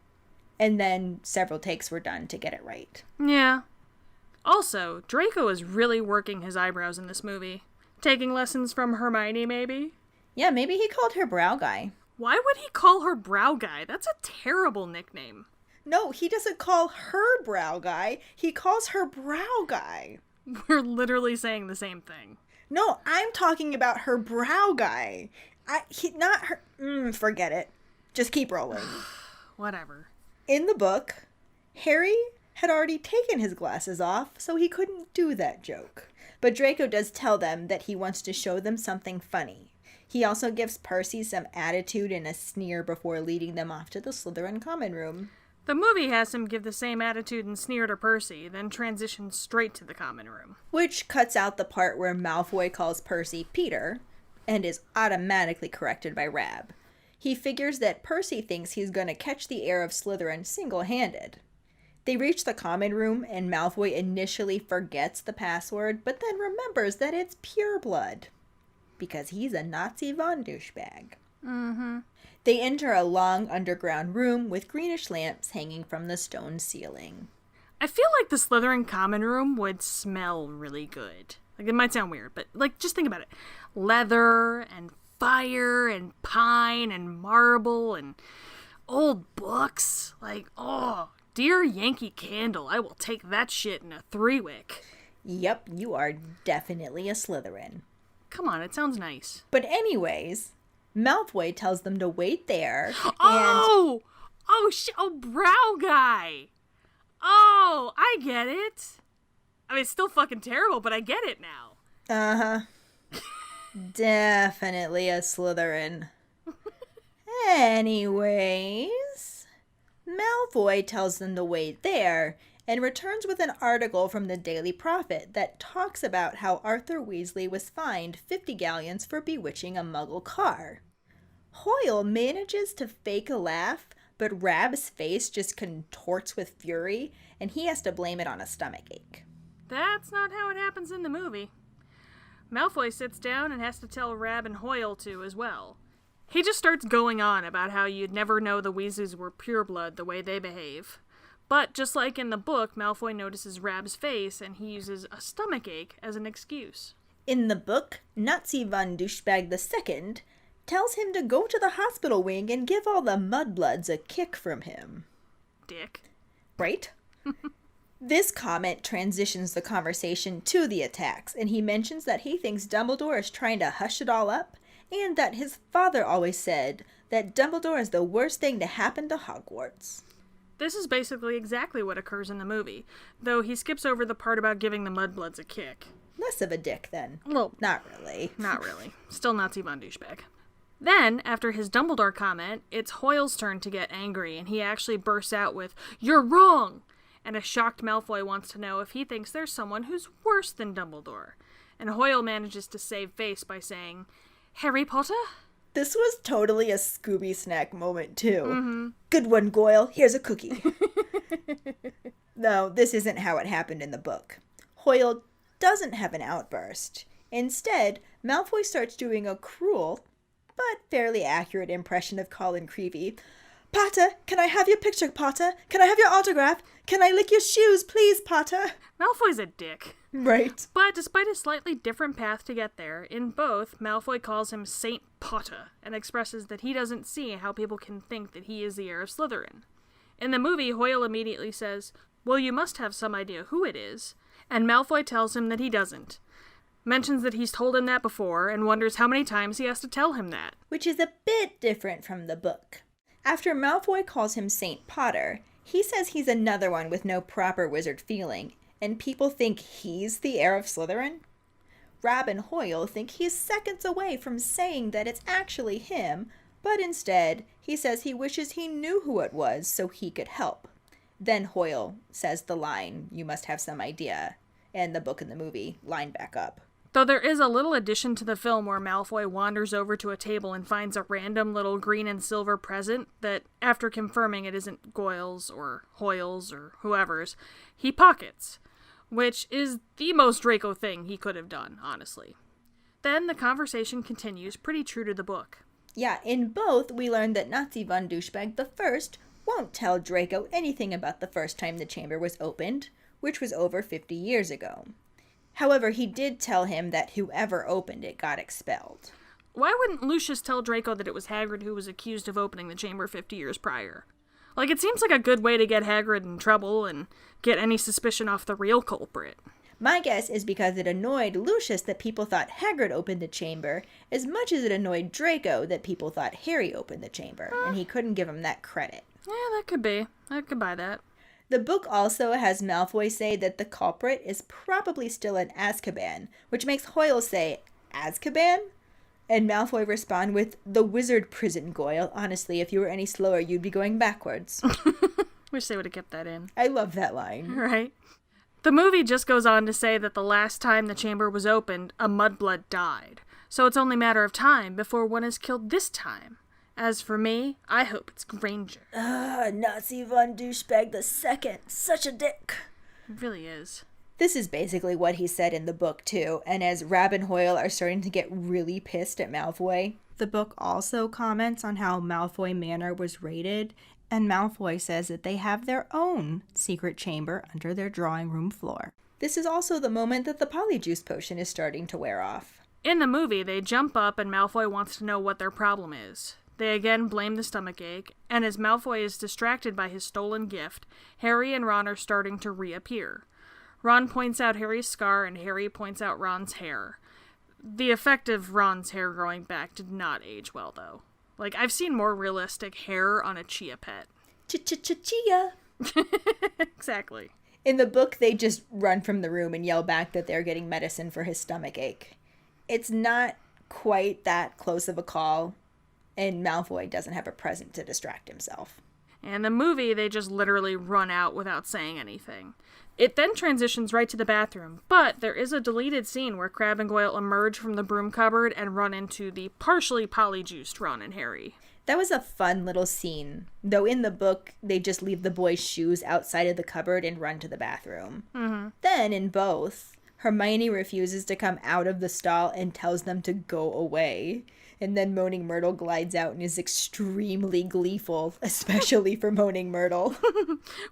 and then several takes were done to get it right. Yeah. Also, Draco is really working his eyebrows in this movie. Taking lessons from Hermione, maybe? Yeah, maybe he called her Brow Guy. Why would he call her Brow Guy? That's a terrible nickname. No, he doesn't call her Brow Guy. He calls her Brow Guy. We're literally saying the same thing. No, I'm talking about her Brow Guy. Not her. Forget it. Just keep rolling. Whatever. In the book, Harry had already taken his glasses off, so he couldn't do that joke. But Draco does tell them that he wants to show them something funny. He also gives Percy some attitude and a sneer before leading them off to the Slytherin common room. The movie has him give the same attitude and sneer to Percy, then transitions straight to the common room. Which cuts out the part where Malfoy calls Percy Peter, and is automatically corrected by Rab. He figures that Percy thinks he's going to catch the heir of Slytherin single-handed. They reach the common room, and Malfoy initially forgets the password, but then remembers that it's pureblood. Because he's a Nazi von douchebag. They enter a long underground room with greenish lamps hanging from the stone ceiling. I feel like the Slytherin common room would smell really good. Like, it might sound weird, but, like, just think about it. Leather and fire and pine and marble and old books. Like, oh, dear Yankee Candle, I will take that shit in a 3-wick. Yep, you are definitely a Slytherin. Come on, it sounds nice. But anyways, Malfoy tells them to wait there, Oh, Brow Guy. Oh, I get it. I mean, it's still fucking terrible, but I get it now. Uh-huh. Definitely a Slytherin. Anyways, Malfoy tells them to wait there, and returns with an article from the Daily Prophet that talks about how Arthur Weasley was fined 50 galleons for bewitching a muggle car. Hoyle manages to fake a laugh, but Rab's face just contorts with fury, and he has to blame it on a stomachache. That's not how it happens in the movie. Malfoy sits down and has to tell Rab and Hoyle to as well. He just starts going on about how you'd never know the Weasleys were pureblood the way they behave. But just like in the book, Malfoy notices Rab's face and he uses a stomachache as an excuse. In the book, Nazi von Douchebag II tells him to go to the hospital wing and give all the mudbloods a kick from him. Dick. Right? This comment transitions the conversation to the attacks, and he mentions that he thinks Dumbledore is trying to hush it all up, and that his father always said that Dumbledore is the worst thing to happen to Hogwarts. This is basically exactly what occurs in the movie, though he skips over the part about giving the mudbloods a kick. Less of a dick, then. Well, not really. Not really. Still Nazi von douchebag. Then, after his Dumbledore comment, it's Hoyle's turn to get angry, and he actually bursts out with, "You're wrong!" And a shocked Malfoy wants to know if he thinks there's someone who's worse than Dumbledore. And Hoyle manages to save face by saying, "Harry Potter?" This was totally a Scooby Snack moment, too. Good one, Goyle. Here's a cookie. No, this isn't how it happened in the book. Hoyle doesn't have an outburst. Instead, Malfoy starts doing a cruel, but fairly accurate impression of Colin Creevey. Potter, can I have your picture, Potter? Can I have your autograph? Can I lick your shoes, please, Potter? Malfoy's a dick. Right. But despite a slightly different path to get there, in both, Malfoy calls him Saint Potter and expresses that he doesn't see how people can think that he is the heir of Slytherin. In the movie, Hoyle immediately says, "Well, you must have some idea who it is," and Malfoy tells him that he doesn't. Mentions that he's told him that before and wonders how many times he has to tell him that. Which is a bit different from the book. After Malfoy calls him Saint Potter, he says he's another one with no proper wizard feeling, and people think he's the heir of Slytherin. Rob and Hoyle think he's seconds away from saying that it's actually him, but instead, he says he wishes he knew who it was so he could help. Then Hoyle says the line, "You must have some idea," and the book and the movie line back up. Though there is a little addition to the film where Malfoy wanders over to a table and finds a random little green and silver present that, after confirming it isn't Goyle's or Hoyle's or whoever's, he pockets, which is the most Draco thing he could have done, honestly. Then the conversation continues pretty true to the book. Yeah, in both, we learn that Nazi von Douchebag the First won't tell Draco anything about the first time the chamber was opened, which was over 50 years ago. However, he did tell him that whoever opened it got expelled. Why wouldn't Lucius tell Draco that it was Hagrid who was accused of opening the chamber 50 years prior? Like, it seems like a good way to get Hagrid in trouble and get any suspicion off the real culprit. My guess is because it annoyed Lucius that people thought Hagrid opened the chamber as much as it annoyed Draco that people thought Harry opened the chamber, and he couldn't give him that credit. Yeah, that could be. I could buy that. The book also has Malfoy say that the culprit is probably still in Azkaban, which makes Hoyle say, "Azkaban?" And Malfoy respond with, "The wizard prison, Goyle. Honestly, if you were any slower, you'd be going backwards." Wish they would have kept that in. I love that line. Right. The movie just goes on to say that the last time the chamber was opened, a mudblood died. So it's only a matter of time before one is killed this time. As for me, I hope it's Granger. Nazi von Douchebag the Second. Such a dick. It really is. This is basically what he said in the book, too, and as Rab and Hoyle are starting to get really pissed at Malfoy, the book also comments on how Malfoy Manor was raided, and Malfoy says that they have their own secret chamber under their drawing room floor. This is also the moment that the Polyjuice Potion is starting to wear off. In the movie, they jump up and Malfoy wants to know what their problem is. They again blame the stomachache, and as Malfoy is distracted by his stolen gift, Harry and Ron are starting to reappear. Ron points out Harry's scar, and Harry points out Ron's hair. The effect of Ron's hair growing back did not age well, though. Like, I've seen more realistic hair on a chia pet. Chia. Exactly. In the book, they just run from the room and yell back that they're getting medicine for his stomachache. It's not quite that close of a call, and Malfoy doesn't have a present to distract himself. In the movie, they just literally run out without saying anything. It then transitions right to the bathroom, but there is a deleted scene where Crabbe and Goyle emerge from the broom cupboard and run into the partially polyjuiced Ron and Harry. That was a fun little scene, though in the book, they just leave the boys' shoes outside of the cupboard and run to the bathroom. Mm-hmm. Then, in both, Hermione refuses to come out of the stall and tells them to go away. And then Moaning Myrtle glides out and is extremely gleeful, especially for Moaning Myrtle.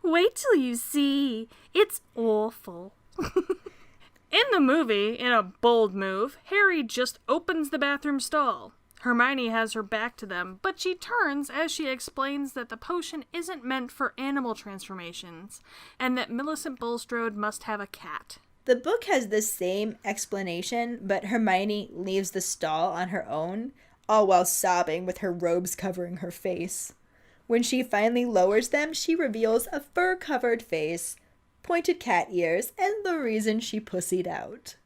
Wait till you see. It's awful. In the movie, in a bold move, Harry just opens the bathroom stall. Hermione has her back to them, but she turns as she explains that the potion isn't meant for animal transformations, and that Millicent Bulstrode must have a cat. The book has the same explanation, but Hermione leaves the stall on her own, all while sobbing with her robes covering her face. When she finally lowers them, she reveals a fur-covered face, pointed cat ears, and the reason she pussied out.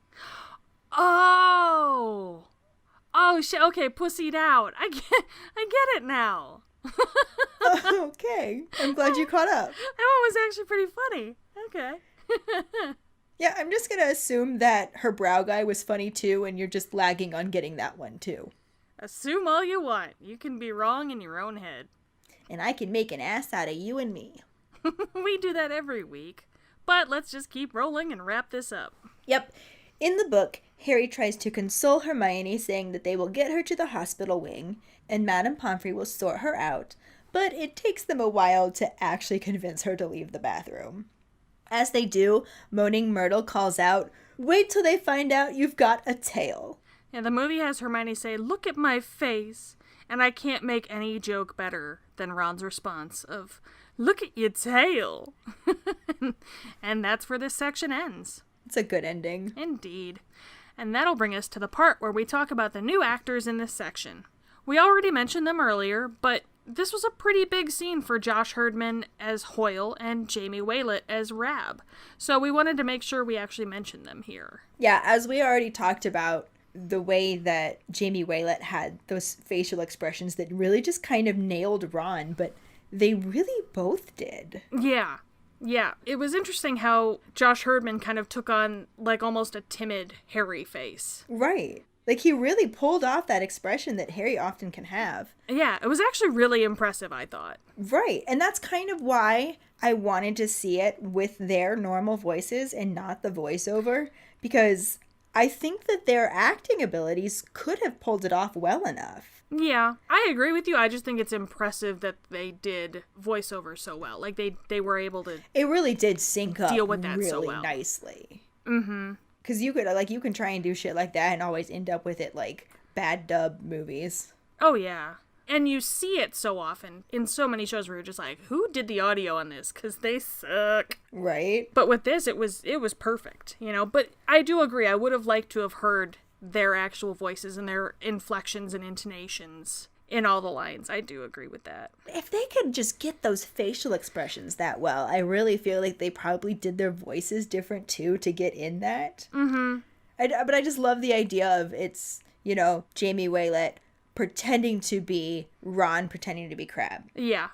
Oh! Oh, okay, pussied out. I get it now. Okay, I'm glad you caught up. That one was actually pretty funny. Okay. Yeah, I'm just gonna assume that her brow guy was funny too, and you're just lagging on getting that one too. Assume all you want. You can be wrong in your own head. And I can make an ass out of you and me. We do that every week. But let's just keep rolling and wrap this up. Yep. In the book, Harry tries to console Hermione, saying that they will get her to the hospital wing, and Madame Pomfrey will sort her out, but it takes them a while to actually convince her to leave the bathroom. As they do, Moaning Myrtle calls out, "Wait till they find out you've got a tail." Yeah, the movie has Hermione say, "Look at my face." And I can't make any joke better than Ron's response of, "Look at your tail." And that's where this section ends. It's a good ending. Indeed. And that'll bring us to the part where we talk about the new actors in this section. We already mentioned them earlier, but this was a pretty big scene for Josh Herdman as Hoyle and Jamie Waylett as Rab. So we wanted to make sure we actually mentioned them here. Yeah, as we already talked about, the way that Jamie Waylett had those facial expressions that really just kind of nailed Ron, but they really both did. Yeah. It was interesting how Josh Herdman kind of took on like almost a timid Harry face. Right. Like he really pulled off that expression that Harry often can have. Yeah, it was actually really impressive, I thought. Right. And that's kind of why I wanted to see it with their normal voices and not the voiceover, because I think that their acting abilities could have pulled it off well enough. Yeah, I agree with you. I just think it's impressive that they did voiceover so well. Like, they were able to... It really did sync up deal with that really so well. nicely. Mm-hmm. Because you can try and do shit like that and always end up with it like bad dub movies. Oh, yeah. And you see it so often in so many shows where you're just like, who did the audio on this? Because they suck. Right. But with this, it was perfect, you know? But I do agree. I would have liked to have heard their actual voices and their inflections and intonations in all the lines. I do agree with that. If they could just get those facial expressions that well, I really feel like they probably did their voices different too to get in that. Mm-hmm. But I just love the idea of it's, Jamie Waylett pretending to be Ron, pretending to be Crabbe. Yeah.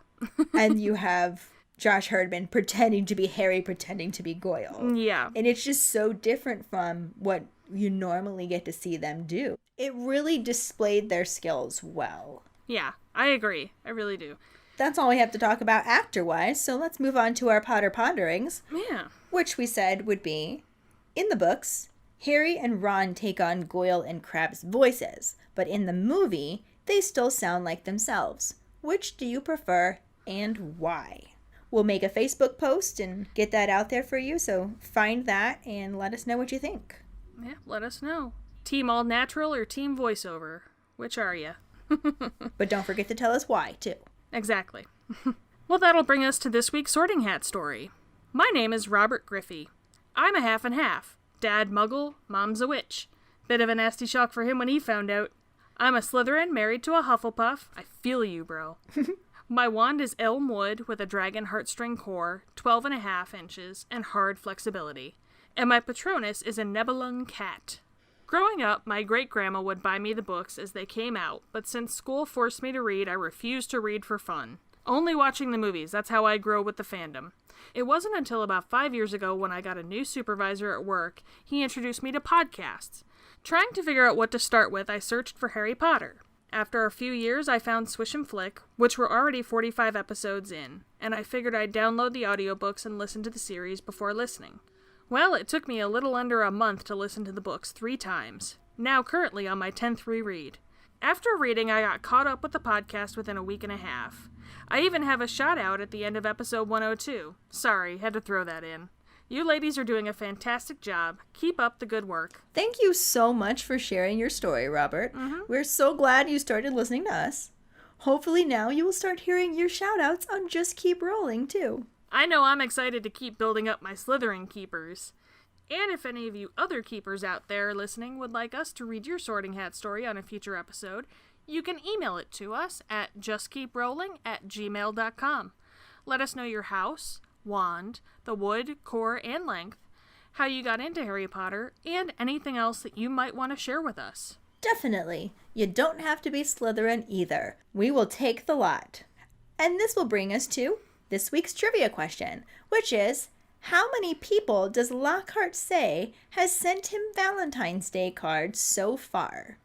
And you have Josh Herdman pretending to be Harry, pretending to be Goyle. Yeah. And it's just so different from what you normally get to see them do. It really displayed their skills well. Yeah, I agree. I really do. That's all we have to talk about actor-wise, so let's move on to our Potter Ponderings. Yeah. Which we said would be, in the books, Harry and Ron take on Goyle and Crabbe's voices, but in the movie, they still sound like themselves. Which do you prefer and why? We'll make a Facebook post and get that out there for you, so find that and let us know what you think. Yeah, let us know. Team all natural or team voiceover? Which are you? But don't forget to tell us why, too. Exactly. Well, that'll bring us to this week's Sorting Hat story. My name is Robert Griffey. I'm a half and half. Dad Muggle, Mom's a witch. Bit of a nasty shock for him when he found out. I'm a Slytherin married to a Hufflepuff. I feel you, bro. My wand is elm wood with a dragon heartstring core, 12.5 inches, and hard flexibility. And my Patronus is a Nebelung cat. Growing up, my great-grandma would buy me the books as they came out, but since school forced me to read, I refused to read for fun. Only watching the movies, that's how I grew with the fandom. It wasn't until about 5 years ago when I got a new supervisor at work, he introduced me to podcasts. Trying to figure out what to start with, I searched for Harry Potter. After a few years, I found Swish and Flick, which were already 45 episodes in, and I figured I'd download the audiobooks and listen to the series before listening. Well, it took me a little under a month to listen to the books 3 times, now currently on my 10th reread. After reading, I got caught up with the podcast within a week and a half. I even have a shout-out at the end of episode 102. Sorry, had to throw that in. You ladies are doing a fantastic job. Keep up the good work. Thank you so much for sharing your story, Robert. Mm-hmm. We're so glad you started listening to us. Hopefully now you will start hearing your shout-outs on Just Keep Rolling, too. I know I'm excited to keep building up my Slytherin keepers. And if any of you other keepers out there listening would like us to read your Sorting Hat story on a future episode, you can email it to us at justkeeprolling@gmail.com. Let us know your house, wand, the wood, core, and length, how you got into Harry Potter, and anything else that you might want to share with us. Definitely. You don't have to be Slytherin either. We will take the lot. And this will bring us to this week's trivia question, which is, how many people does Lockhart say has sent him Valentine's Day cards so far?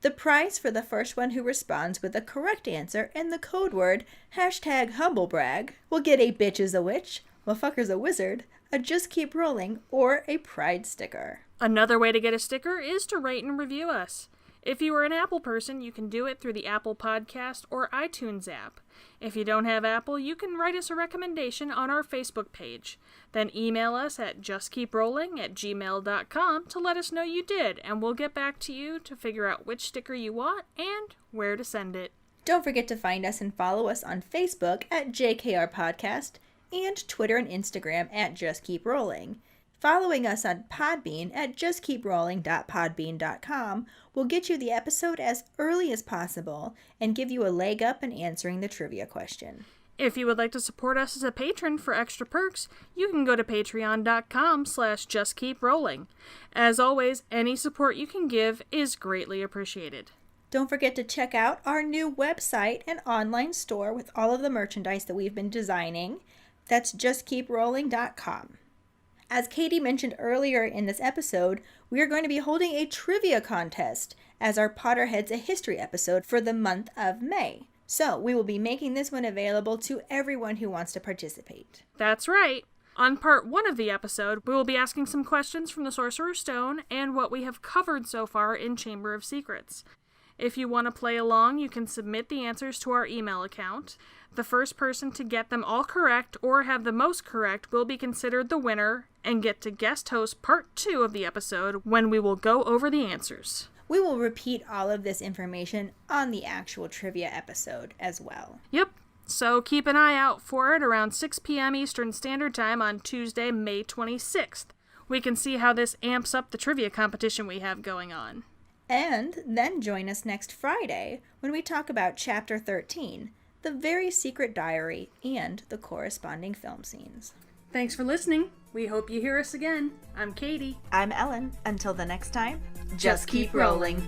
The prize for the first one who responds with the correct answer and the code word #humblebrag will get a bitch is a witch, motherfucker's a wizard, a just keep rolling, or a pride sticker. Another way to get a sticker is to rate and review us. If you are an Apple person, you can do it through the Apple Podcast or iTunes app. If you don't have Apple, you can write us a recommendation on our Facebook page. Then email us at justkeeprolling@gmail.com to let us know you did, and we'll get back to you to figure out which sticker you want and where to send it. Don't forget to find us and follow us on Facebook at JKR Podcast and Twitter and Instagram at Just Keep Rolling. Following us on Podbean at justkeeprolling.podbean.com will get you the episode as early as possible and give you a leg up in answering the trivia question. If you would like to support us as a patron for extra perks, you can go to patreon.com/justkeeprolling. As always, any support you can give is greatly appreciated. Don't forget to check out our new website and online store with all of the merchandise that we've been designing. That's justkeeprolling.com. As Katie mentioned earlier in this episode, we are going to be holding a trivia contest as our Potterheads a History episode for the month of May. So we will be making this one available to everyone who wants to participate. That's right. On part 1 of the episode, we will be asking some questions from the Sorcerer's Stone and what we have covered so far in Chamber of Secrets. If you want to play along, you can submit the answers to our email account. The first person to get them all correct or have the most correct will be considered the winner and get to guest host part 2 of the episode when we will go over the answers. We will repeat all of this information on the actual trivia episode as well. Yep, so keep an eye out for it around 6 p.m. Eastern Standard Time on Tuesday, May 26th. We can see how this amps up the trivia competition we have going on. And then join us next Friday when we talk about Chapter 13, The Very Secret Diary, and the corresponding film scenes. Thanks for listening. We hope you hear us again. I'm Katie. I'm Ellen. Until the next time, just keep rolling.